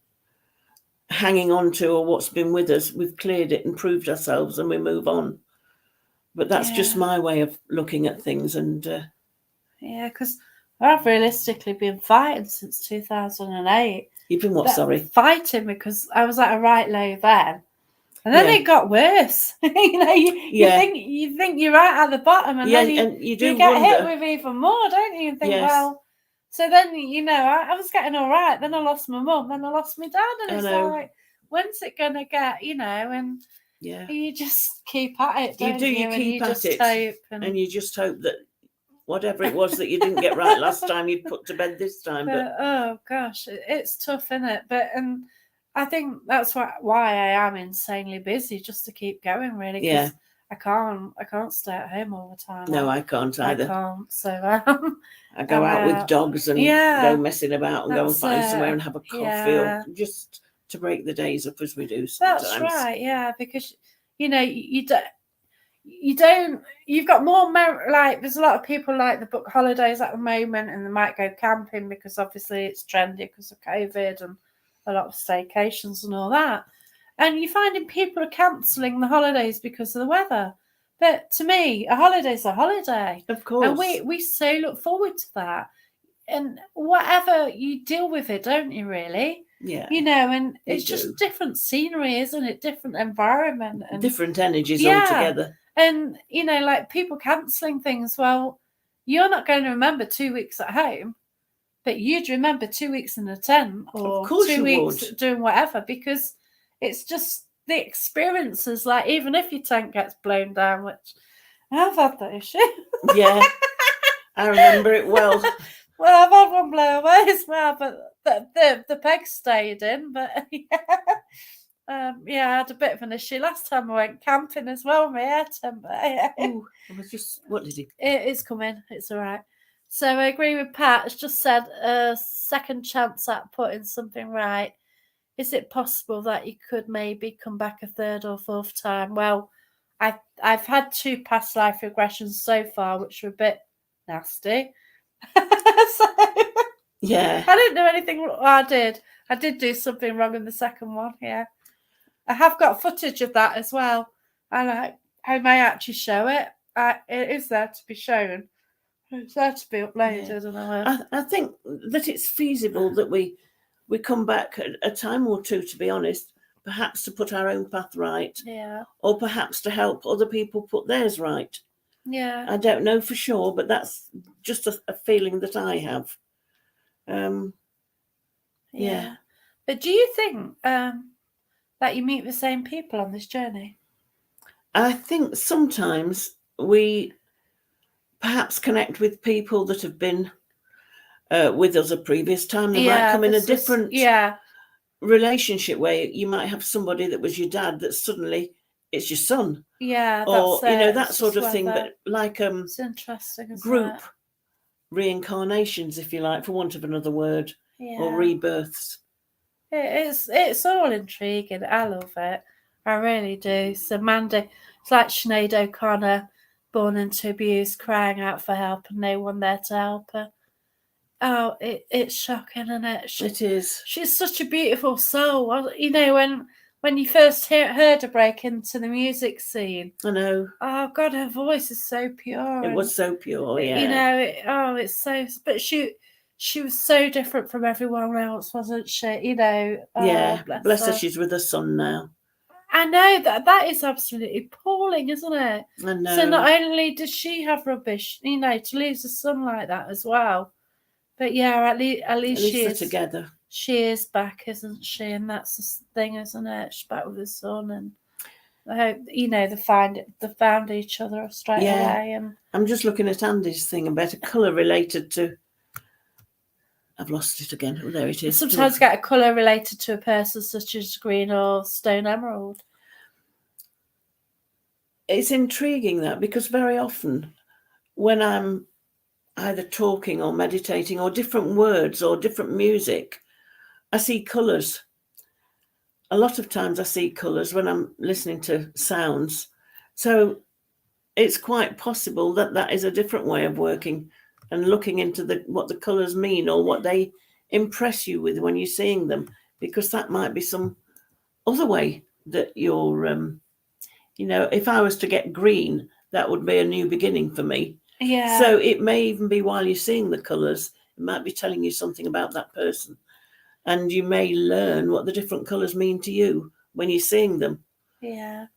A: hanging on to, or what's been with us. We've cleared it and proved ourselves, and we move on. But that's just my way of looking at things. And
B: yeah, because I've realistically been fighting since 2008.
A: you've been what? Sorry,
B: fighting, because I was at a right low then, and then it got worse. You think you're right at the bottom, and then you get hit with even more, don't you? And think, well, so then I was getting all right. Then I lost my mum, then I lost my dad, and it's like, when's it gonna get? And you just keep at it. Don't you?
A: You keep at it,
B: hope,
A: and you just hope that whatever it was that you didn't get right last time, you put to bed this time. But
B: oh gosh, it's tough, isn't it? But I think that's why I am insanely busy, just to keep going, really.
A: Yeah.
B: I can't stay at home all the time.
A: No, I can't either.
B: I can't. So
A: I go out with dogs and go messing about and go and find somewhere and have a coffee, or just to break the days up as we do sometimes.
B: That's right, yeah, because you've got more like, there's a lot of people like the book holidays at the moment, and they might go camping because obviously it's trendy because of COVID and a lot of staycations and all that. And you're finding people are cancelling the holidays because of the weather. But to me, a holiday's a holiday.
A: Of course.
B: And we so look forward to that. And whatever, you deal with it, don't you, really?
A: Yeah.
B: And it's just different scenery, isn't it? Different environment. And
A: different energies altogether.
B: And, like people cancelling things. Well, you're not going to remember 2 weeks at home, but you'd remember 2 weeks in a tent, or 2 weeks doing whatever, because it's just the experiences. Like, even if your tent gets blown down, which I've had that issue. Yeah,
A: I remember it well.
B: Well, I've had one blow away as well, but the peg stayed in. But I had a bit of an issue last time I went camping as well. My air tent,
A: what did he?
B: It's coming. It's all right. So I agree with Pat. It's just said a second chance at putting something right. Is it possible that you could maybe come back a third or fourth time? Well, I've had 2 past life regressions so far, which were a bit nasty.
A: Yeah.
B: I didn't do anything. Well, I did do something wrong in the second one. Yeah. I have got footage of that as well, and I may actually show it. It is there to be shown. It's there to be uploaded.
A: Yeah. I think that it's feasible that we come back a time or two, to be honest, perhaps to put our own path right.
B: Yeah.
A: Or perhaps to help other people put theirs right.
B: Yeah.
A: I don't know for sure, but that's just a feeling that I have. Yeah.
B: But do you think that you meet the same people on this journey?
A: I think sometimes we perhaps connect with people that have been with us a previous time. They might come in a different relationship where you might have somebody that was your dad that suddenly it's your son.
B: Yeah,
A: or that sort of thing. But like
B: it's interesting,
A: group reincarnations, if you like, for want of another word, or rebirths.
B: It's all intriguing. I love it. I really do. So Mandy, it's like Sinead O'Connor, born into abuse, crying out for help, and no one there to help her. Oh, it's shocking, isn't it?
A: It is.
B: She's such a beautiful soul. When you first heard her break into the music scene.
A: I know.
B: Oh God, her voice is so pure.
A: It was so pure, yeah.
B: It's so. But she she was so different from everyone else, wasn't she? You know,
A: Yeah, bless her.
B: her.
A: She's with her son now.
B: I know that is absolutely appalling, isn't it?
A: I know.
B: So not only does she have rubbish, you know, to lose a son like that as well, but yeah, at least she
A: they're
B: is
A: together.
B: She is back, isn't she? And that's the thing, isn't it? She's back with her son, and I hope they found each other straight away. And
A: I'm just looking at Andy's thing about a colour related to. I've lost it again. Oh, there it is.
B: Sometimes get a colour related to a person, such as green or stone emerald.
A: It's intriguing that, because very often when I'm either talking or meditating or different words or different music, I see colours. A lot of times I see colours when I'm listening to sounds. So it's quite possible that that is a different way of working and looking into what the colours mean or what they impress you with when you're seeing them, because that might be some other way that you're, you know, if I was to get green, that would be a new beginning for me.
B: Yeah.
A: So it may even be while you're seeing the colours, it might be telling you something about that person. And you may learn what the different colours mean to you when you're seeing them.
B: Yeah,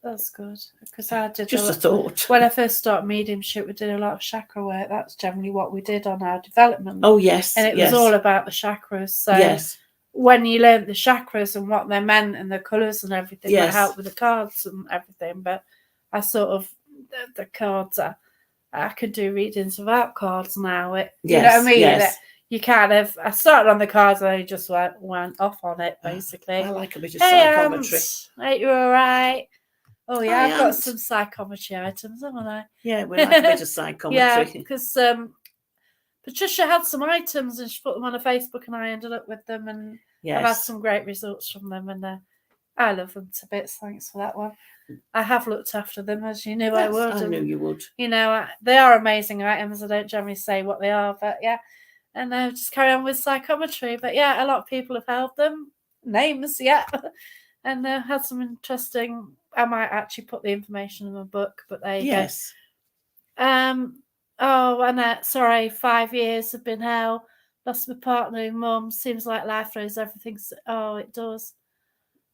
B: that's good, because I did
A: just a thought.
B: When I first started mediumship, we did a lot of chakra work. That's generally what we did on our development.
A: Oh yes,
B: and it was all about the chakras. So
A: yes,
B: when you learned the chakras and what they meant and the colours and everything, that
A: yes,
B: helped with the cards and everything. But I sort of the cards. I could do readings without cards now. You know what I mean?
A: Yes.
B: You kind of, I started on the cards and I just went off on it, basically.
A: I like a bit of psychometry.
B: Hey, you all right? Oh, yeah, I've got some psychometry items, haven't I?
A: Yeah, we like a bit of psychometry.
B: Yeah, because Patricia had some items and she put them on her Facebook and I ended up with them, and I've had some great results from them, and I love them to bits. Thanks for that one. I have looked after them, as you knew I would.
A: I knew you would.
B: You know, they are amazing items. I don't generally say what they are, but yeah. And just carry on with psychometry. But yeah, a lot of people have held them. Names, yeah. And had some interesting. I might actually put the information in my book, but there you go. Oh, Annette, sorry, 5 years have been hell. Lost my partner and mum. Seems like life throws everything. Oh, it does.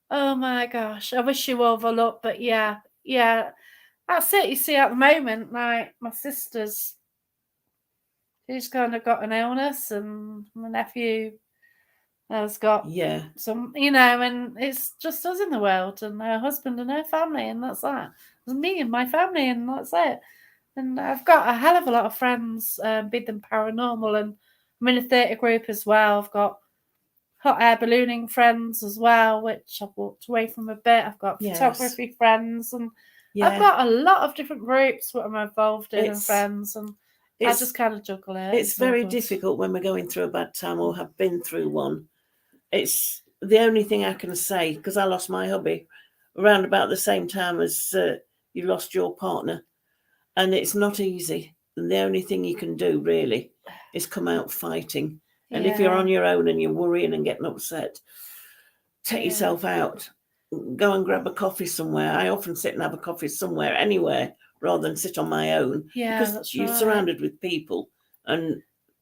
B: Oh my gosh. I wish you overlooked, but yeah. That's it. You see, at the moment, like my sister's, she's kind of got an illness, and my nephew has got some, you know, and it's just us in the world, and her husband and her family, and that's that. It's me and my family, and that's it. And I've got a hell of a lot of friends, be them paranormal, and I'm in a theatre group as well. I've got hot air ballooning friends as well, which I've walked away from a bit. I've got photography friends, and I've got a lot of different groups what I'm involved in and friends, and I just kind of juggle it.
A: It's very difficult when we're going through a bad time or have been through one. It's the only thing I can say, because I lost my hubby around about the same time as you lost your partner, and it's not easy. And the only thing you can do really is come out fighting. And if you're on your own and you're worrying and getting upset, take yourself out. Go and grab a coffee somewhere. I often sit and have a coffee somewhere, anywhere, rather than sit on my own.
B: Yeah,
A: because
B: that's
A: you're
B: right.
A: surrounded with people, and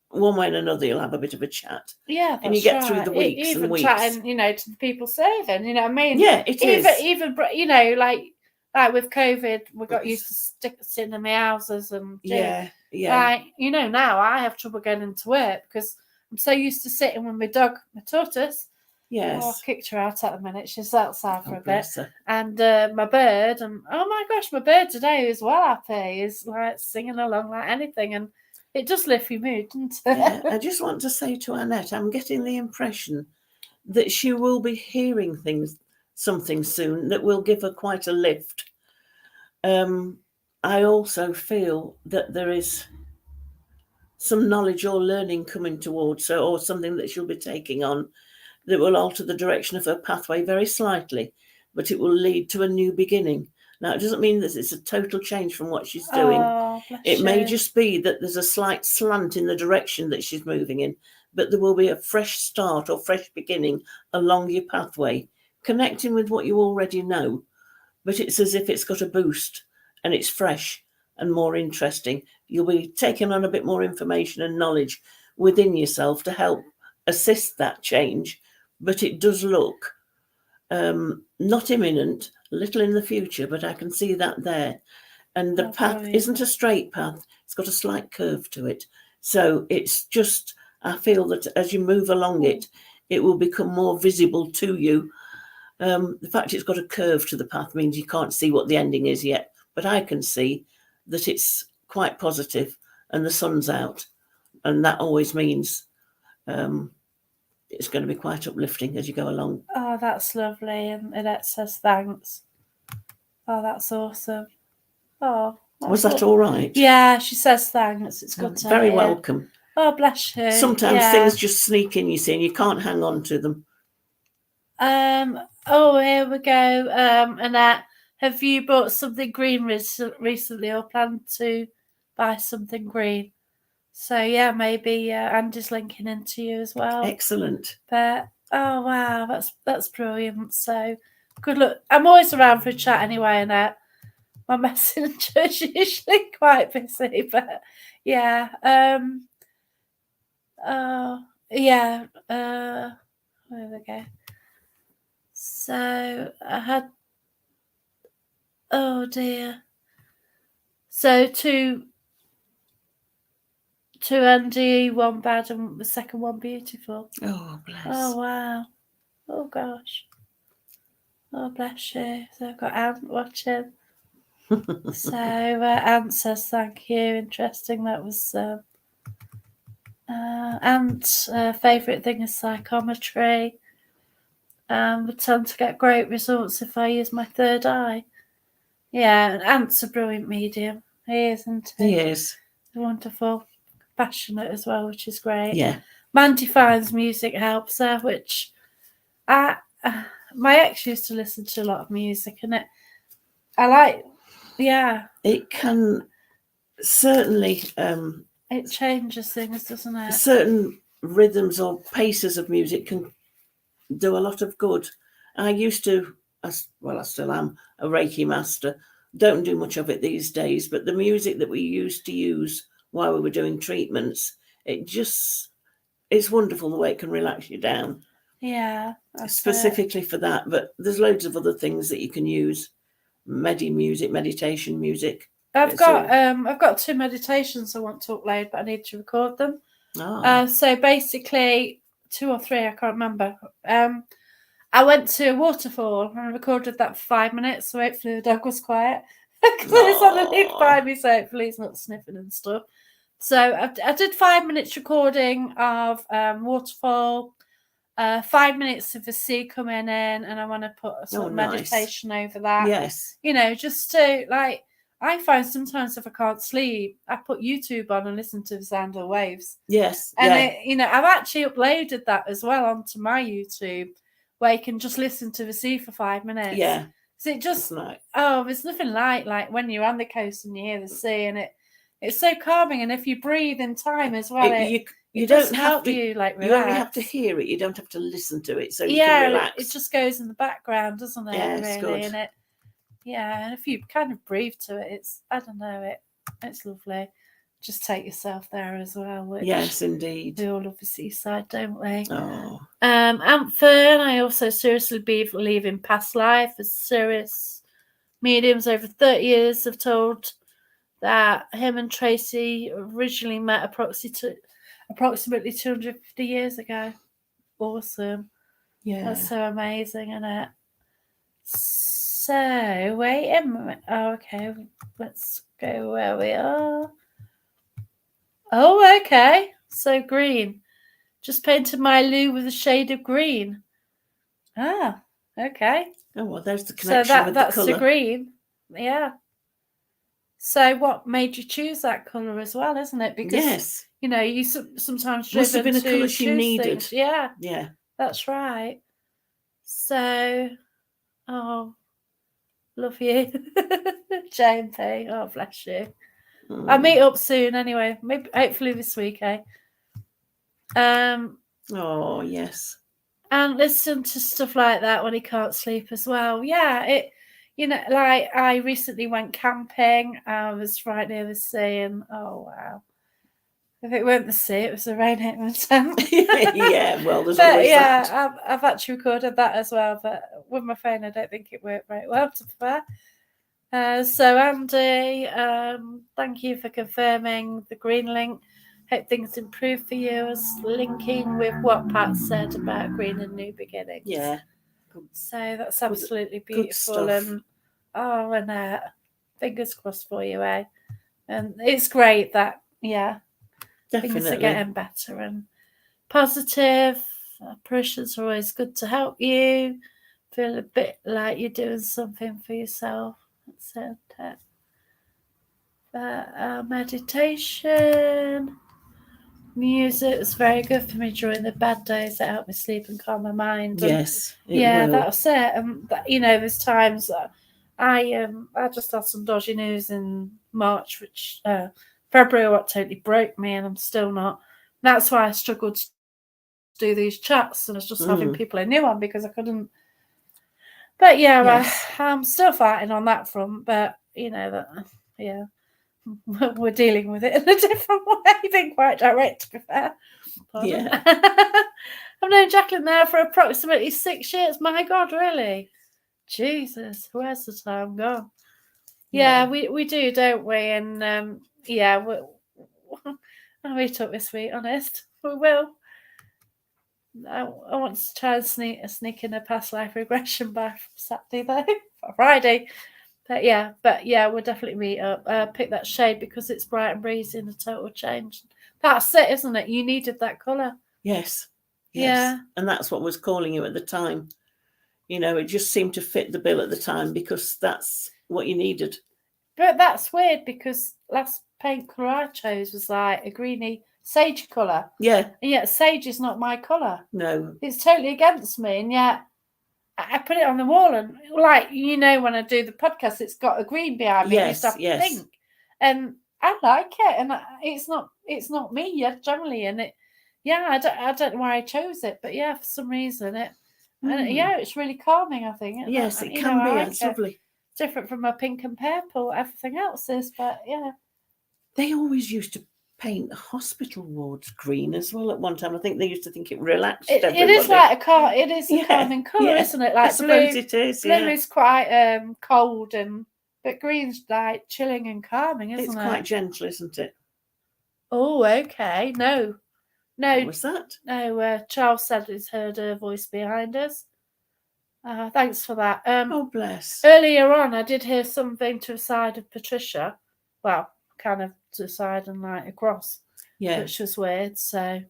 A: one way and another you'll have a bit of a chat.
B: Yeah, that's
A: and you get through the weeks
B: even
A: and weeks.
B: chatting, you know, to the people serving. You know what I mean?
A: Yeah, it is.
B: Even you know, like with COVID, we got used to sitting in the houses and
A: yeah.
B: Like, you know, now I have trouble getting into work because I'm so used to sitting with my dog, my tortoise.
A: Yes.
B: Oh, I kicked her out at the minute. She's outside for a bit.
A: Her.
B: And my bird, and oh my gosh, my bird today is well happy. Is like singing along like anything, and it does lift your mood, doesn't it?
A: Yeah, I just want to say to Annette, I'm getting the impression that she will be hearing something soon that will give her quite a lift. I also feel that there is some knowledge or learning coming towards her, or something that she'll be taking on that will alter the direction of her pathway very slightly, but it will lead to a new beginning. Now, it doesn't mean that it's a total change from what she's doing. It may just be that there's a slight slant in the direction that she's moving in, but there will be a fresh start or fresh beginning along your pathway, connecting with what you already know, but it's as if it's got a boost and it's fresh and more interesting. You'll be taking on a bit more information and knowledge within yourself to help assist that change. But it does look not imminent, a little in the future, but I can see that there. And the path
B: brilliant.
A: isn't a straight path, it's got a slight curve to it. So it's just, I feel that as you move along it, it will become more visible to you. The fact it's got a curve to the path means you can't see what the ending is yet, but I can see that it's quite positive and the sun's out, and that always means it's going to be quite uplifting as you go along.
B: Oh, that's lovely. And Annette says thanks. Oh, that's awesome. Oh,
A: Was that all right?
B: Yeah, she says thanks. It's good to
A: Very
B: hear.
A: welcome.
B: Oh, bless you.
A: Sometimes things just sneak in, you see, and you can't hang on to them.
B: Oh, here we go. Annette, have you bought something green recently or plan to buy something green? So yeah, maybe Andy's linking into you as well.
A: Excellent.
B: But oh wow, that's brilliant. So good luck. I'm always around for a chat anyway, Annette. My messenger is usually quite busy, but yeah. Yeah. There we go. So I had. Oh dear. So two Andy, one bad, and the second one beautiful.
A: Oh, bless.
B: Oh wow. Oh gosh. Oh bless you. So I've got Ant watching. So Ant says thank you. Interesting. That was Ant's favourite thing is psychometry. Would tend to get great results if I use my third eye. Yeah, Ant's a brilliant medium. He is, isn't he?
A: He is.
B: Wonderful. Passionate as well, which is great.
A: Yeah.
B: Mandy finds music helps her, which my ex used to listen to a lot of music, and I like, yeah.
A: It can certainly...
B: it changes things, doesn't it?
A: Certain rhythms or paces of music can do a lot of good. I used to, I still am, a Reiki master. Don't do much of it these days, but the music that we used to use while we were doing treatments, it's wonderful the way it can relax you down.
B: Yeah.
A: Specifically for that, but there's loads of other things that you can use. Meditation music.
B: I've got 2 meditations I want to upload, but I need to record them. So basically 2 or 3, I can't remember. I went to a waterfall and recorded that for 5 minutes, so hopefully the dog was quiet. Because it's underneath by me, so hopefully he's not sniffing and stuff. So I did 5 minutes recording of waterfall, 5 minutes of the sea coming in, and I want to put a sort of meditation over that.
A: Yes.
B: Just to, like, I find sometimes if I can't sleep, I put YouTube on and listen to the sound of the waves.
A: Yes.
B: And I've actually uploaded that as well onto my YouTube, where you can just listen to the sea for 5 minutes.
A: Yeah.
B: So it just, there's nothing like when you're on the coast and you hear the sea, and it's so calming. And if you breathe in time as well, it does help you like relax.
A: You only have to hear it. You don't have to listen to it. So you can relax.
B: It just goes in the background, doesn't it?
A: Yeah,
B: really,
A: good.
B: and and if you kind of breathe to it, it's lovely. Just take yourself there as well.
A: Yes, indeed.
B: We all love the seaside, don't we?
A: Oh.
B: Aunt Fern, I also seriously believe in past life. As serious mediums over 30 years have told that him and Tracy originally met approximately 250 years ago. Awesome.
A: Yeah.
B: That's so amazing, isn't it? So, wait a minute. Oh, okay. Let's go where we are. Oh, okay. So green. Just painted my loo with a shade of green. Ah, okay.
A: Oh, well, there's the connection with the colour.
B: That's the green. Yeah. So what made you choose that colour as well, isn't it? Because, you sometimes
A: must have been a colour she needed.
B: Things. Yeah.
A: Yeah.
B: That's right. So, love you. Jane P. Oh, bless you. I'll meet up soon anyway. Maybe hopefully this week, eh?
A: Oh, yes.
B: And listen to stuff like that when he can't sleep as well. Yeah, you know, like I recently went camping. I was right near the sea, and oh wow. If it weren't the sea, it was the rain hitting the tent.
A: Yeah, well, there's
B: But
A: always
B: yeah,
A: that.
B: I've actually recorded that as well. But with my phone, I don't think it worked very well, to be fair. So Andy, thank you for confirming the green link. Hope things improve for you. I was linking with what Pat said about green and new beginnings.
A: Yeah.
B: So that's absolutely
A: good
B: beautiful.
A: stuff.
B: And fingers crossed for you, eh? And it's great that, yeah, things are
A: Definitely.
B: getting better and positive. Parishioners are always good to help you. Feel a bit like you're doing something for yourself. That's it. Meditation. Music was very good for me during the bad days. It helped me sleep and calm my mind. And
A: Yes, it
B: yeah,
A: will.
B: that's it. You know, there's times that I just had some dodgy news in March, which February what totally broke me, and I'm still not. That's why I struggled to do these chats, and I was just having people I knew on because I couldn't. But yeah,
A: Yes.
B: I'm still fighting on that front. But you know that, yeah, we're dealing with it in a different way. Being quite direct, to be fair. Pardon.
A: Yeah.
B: I've known Jacqueline now for approximately 6 years. My God, really? Jesus, where's the time gone? Yeah, we do, don't we? And yeah, I'll meet up this week, honest. We will. I want to try and sneak in a past life regression by Saturday, though, or Friday. But yeah, we'll definitely meet up. Pick that shade because it's bright and breezy and a total change. That's it, isn't it? You needed that colour.
A: Yes.
B: Yeah.
A: And that's what was calling you at the time. You know, it just seemed to fit the bill at the time because that's what you needed.
B: But that's weird because last paint colour I chose was like a greeny sage colour.
A: Yeah.
B: And yet sage is not my colour.
A: No.
B: It's totally against me. And yet I put it on the wall and like, you know, when I do the podcast, it's got a green behind me. It used to have pink. And I like it. And it's not me yet generally. And I don't know why I chose it. But yeah, for some reason and yeah, it's really calming, I think.
A: Yes, it can be.
B: Like
A: it's lovely.
B: Different from my pink and purple, everything else is, but yeah.
A: They always used to paint hospital wards green as well at one time. I think they used to think it relaxed everybody.
B: It is like a calming colour, isn't it? Like
A: I suppose it is.
B: Blue is quite cold, but green's like chilling and calming, isn't it?
A: It's quite gentle, isn't it?
B: Oh, okay. No.
A: What was that?
B: No, Charles said he's heard a voice behind us. Thanks for that.
A: Oh, bless.
B: Earlier on, I did hear something to the side of Patricia. Well, kind of to the side and like across.
A: Yeah.
B: Which was weird. So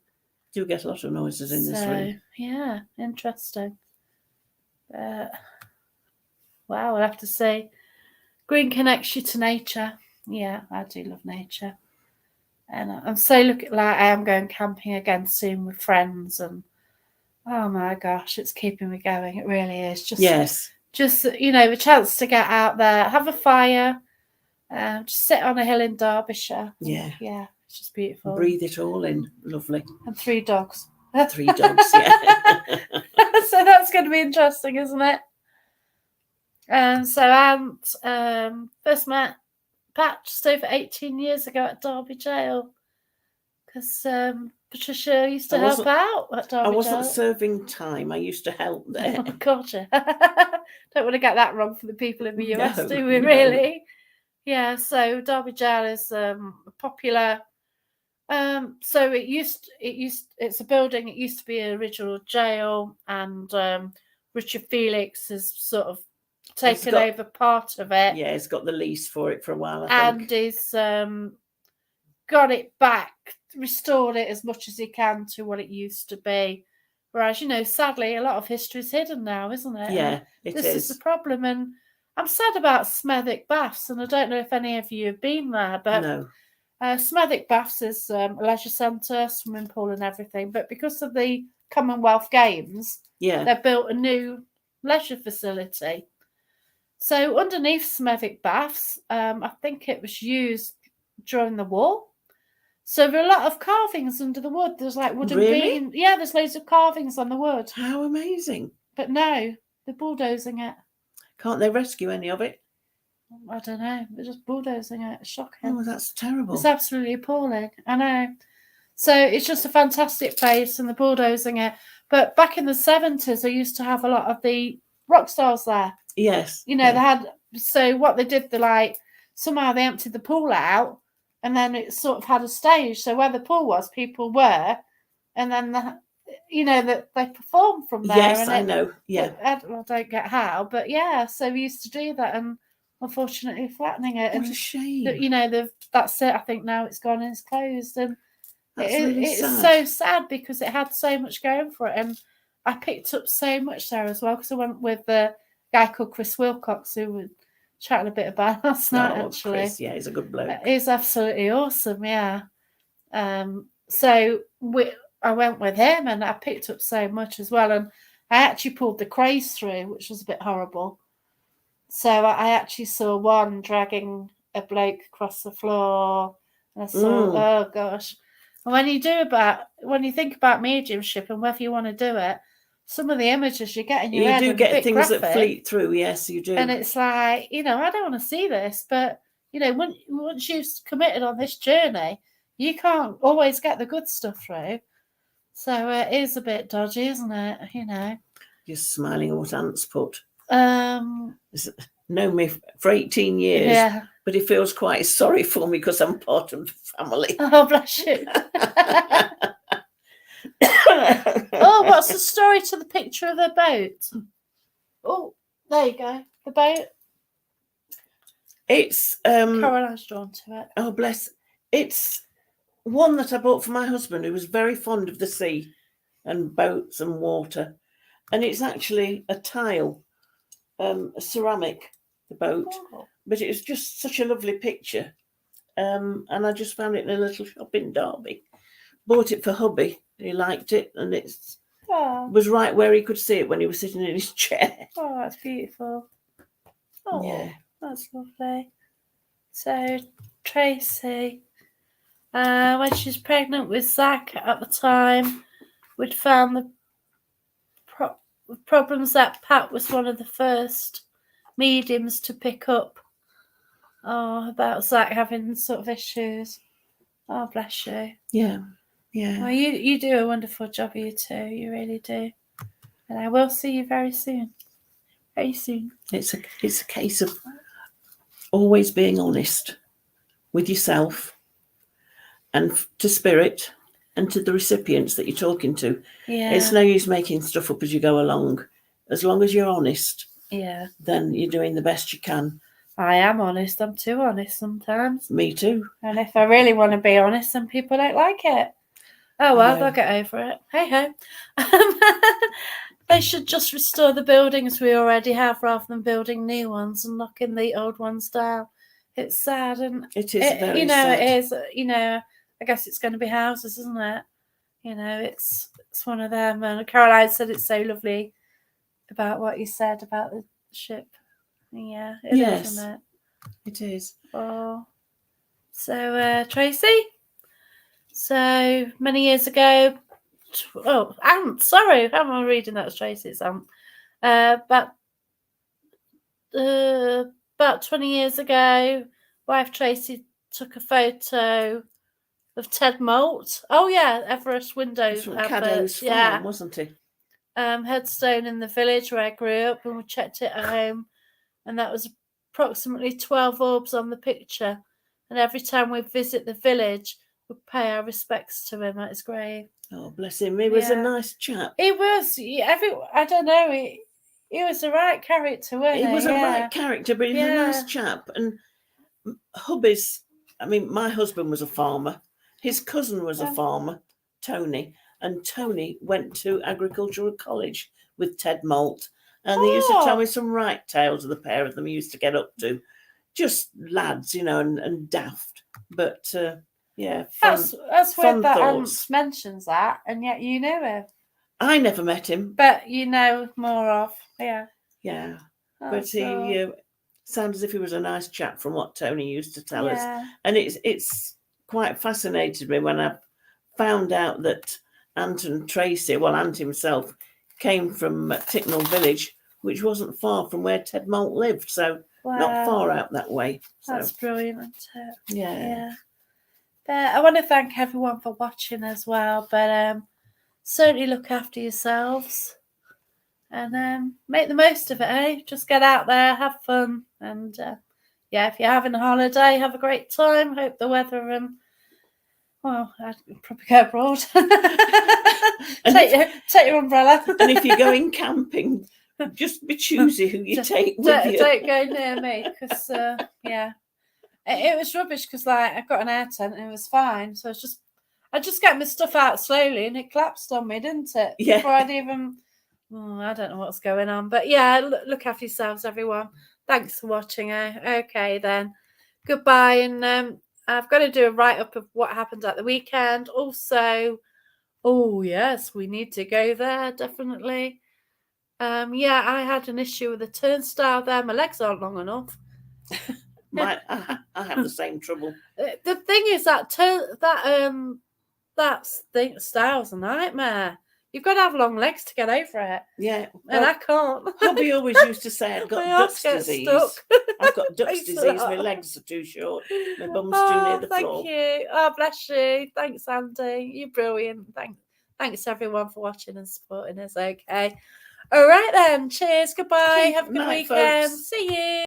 A: do get a lot of noises in this room.
B: Yeah, interesting. Wow, I'll have to say, green connects you to nature. Yeah, I do love nature. And I'm so like I am going camping again soon with friends, and oh my gosh, it's keeping me going. It really is. Just you know, a chance to get out there, have a fire, just sit on a hill in Derbyshire. Yeah, it's just beautiful.
A: Breathe it all in, lovely.
B: And 3 dogs.
A: 3 dogs, yeah.
B: So that's going to be interesting, isn't it? So Aunt first met Pat just over 18 years ago at Derby Jail because Patricia used to help out at Derby Jail.
A: I wasn't serving time. I used to help there.
B: Oh, gotcha. Don't want to get that wrong for the people in the US, do we, really? Yeah, so Derby Jail is popular. So it's a building. It used to be an original jail, and Richard Felix has sort of taken over part of it.
A: Yeah, he's got the lease for it for a while, I think.
B: And he's got it back, restored it as much as he can to what it used to be. Whereas, you know, sadly, a lot of history is hidden now, isn't it?
A: Yeah, this
B: is the problem. And I'm sad about Smethwick Baths, and I don't know if any of you have been there, but
A: no.
B: Smethwick Baths is a leisure centre, swimming pool and everything. But because of the Commonwealth Games, they've built a new leisure facility. So underneath Smethwick Baths, I think it was used during the war. So there are a lot of carvings under the wood. There's like wooden beams. Yeah, there's loads of carvings on the wood.
A: How amazing.
B: But no, they're bulldozing it.
A: Can't they rescue any of it?
B: I don't know. They're just bulldozing it. It's shocking.
A: Oh, that's terrible.
B: It's absolutely appalling. I know. So it's just a fantastic place, and the bulldozing it. But back in the 70s, they used to have a lot of the rock stars there.
A: Yes.
B: You know, they had. So what they did, somehow they emptied the pool out, and then it sort of had a stage. So where the pool was, people were, and then that they performed from there.
A: Yes,
B: and
A: I know. Yeah.
B: I don't get how, but yeah. So we used to do that, and unfortunately flattening it.
A: What
B: and
A: a shame.
B: that's it. I think now it's gone and it's closed, and
A: That's really
B: it's
A: sad.
B: so sad because it had so much going for it, and I picked up so much there as well because I went with the guy called Chris Wilcox, who was chatting a bit about last night. Actually,
A: Chris, yeah, he's a good bloke.
B: He's absolutely awesome. Yeah. So I went with him, and I picked up so much as well, and I actually pulled the craze through, which was a bit horrible. So I actually saw one dragging a bloke across the floor, and I saw, oh gosh. And when you think about mediumship and whether you want to do it, some of the images you get in your head
A: You do get things
B: graphic,
A: that fleet through. Yes, you do.
B: and it's like, I don't want to see this, but once you've committed on this journey, you can't always get the good stuff through. So it is a bit dodgy, isn't it?
A: You're smiling at what Ant's put.
B: Um,
A: known me for 18 years,
B: yeah.
A: but he feels quite sorry for me because I'm part of the family.
B: Oh, bless you. Oh, what's the story to the picture of the boat? Oh, there you go. The boat.
A: It's
B: Caroline's drawn to it.
A: Oh, bless. It's one that I bought for my husband, who was very fond of the sea and boats and water. And it's actually a tile, a ceramic, the boat.
B: Oh.
A: But it was just such a lovely picture. And I just found it in a little shop in Derby. Bought it for hubby. He liked it, and it was right where he could see it when he was sitting in his chair.
B: Oh, that's beautiful. Oh,
A: yeah,
B: that's lovely. So Tracy, when she was pregnant with Zach at the time, we'd found the problems that Pat was one of the first mediums to pick up. Oh, about Zach having sort of issues. Oh, bless you.
A: Yeah. Yeah.
B: Well, you do a wonderful job, you too. You really do. And I will see you very soon. Very soon.
A: It's a case of always being honest with yourself and to spirit and to the recipients that you're talking to.
B: Yeah.
A: It's no use making stuff up as you go along. As long as you're honest,
B: yeah,
A: then you're doing the best you can. I
B: am honest. I'm too honest sometimes.
A: Me too.
B: And if I really want to be honest, then people don't like it. Oh, well, they'll get over it. Hey-ho. They should just restore the buildings we already have rather than building new ones and knocking the old ones down. It's sad. And
A: it is very sad.
B: It is. I guess it's going to be houses, isn't it? It's one of them. And Caroline said it's so lovely about what you said about the ship. Yeah, it is, isn't it?
A: It is.
B: Oh. So, Tracy? So many years ago, Aunt, sorry, how am I reading that? Tracy's Aunt. About 20 years ago, wife Tracy took a photo of Ted Moult. Oh yeah, Everest Windows adverts.
A: Yeah, wasn't he?
B: Headstone in the village where I grew up, and we checked it at home, and that was approximately 12 orbs on the picture. And every time we visit the village, we pay our respects to him at his grave.
A: Oh, bless him. He was a nice chap.
B: He was. I don't know. He was the right character, wasn't he?
A: He was a right character, but he was a nice chap. And hubby's, my husband was a farmer. His cousin was a farmer, Tony. And Tony went to agricultural college with Ted Moult. And they used to tell me some right tales of the pair of them used to get up to. Just lads, and daft. But... yeah,
B: that's weird that Aunt mentions that, and yet you know him.
A: I never met him,
B: but you know more of
A: yeah. But he sounds as if he was a nice chap from what Tony used to tell us, and it's quite fascinated me when I found out that Aunt and Tracy, Aunt himself, came from Ticknall Village, which wasn't far from where Ted Malt lived, so not far out that way. So
B: That's brilliant, isn't it?
A: yeah.
B: But I want to thank everyone for watching as well. But certainly look after yourselves and make the most of it, eh? Just get out there, have fun, and yeah, if you're having a holiday, have a great time. Hope the weather well, I'd probably go abroad. take your umbrella.
A: And if you're going camping, just be choosy who you take with you.
B: Don't go near me because yeah, it was rubbish because like I got an air tent and it was fine. So I just get my stuff out slowly and it collapsed on me, didn't it?
A: Yeah.
B: Before I'd even. I don't know what's going on, but yeah, look after yourselves, everyone. Thanks for watching. Okay, then. Goodbye, and I've got to do a write-up of what happened at the weekend. Also, oh yes, we need to go there, definitely. Yeah, I had an issue with the turnstile there. My legs aren't long enough.
A: I have the same trouble.
B: The thing is that style's a nightmare. You've got to have long legs to get over it.
A: Yeah.
B: And I can't.
A: Hubby always used to say I've got duck's disease. I've got duck's disease. My legs are too short. My bum's too near the floor.
B: Thank you. Oh, bless you. Thanks, Andy. You're brilliant. Thanks everyone for watching and supporting us. Okay. All right then. Cheers. Goodbye. Have a good weekend.
A: Folks.
B: See you.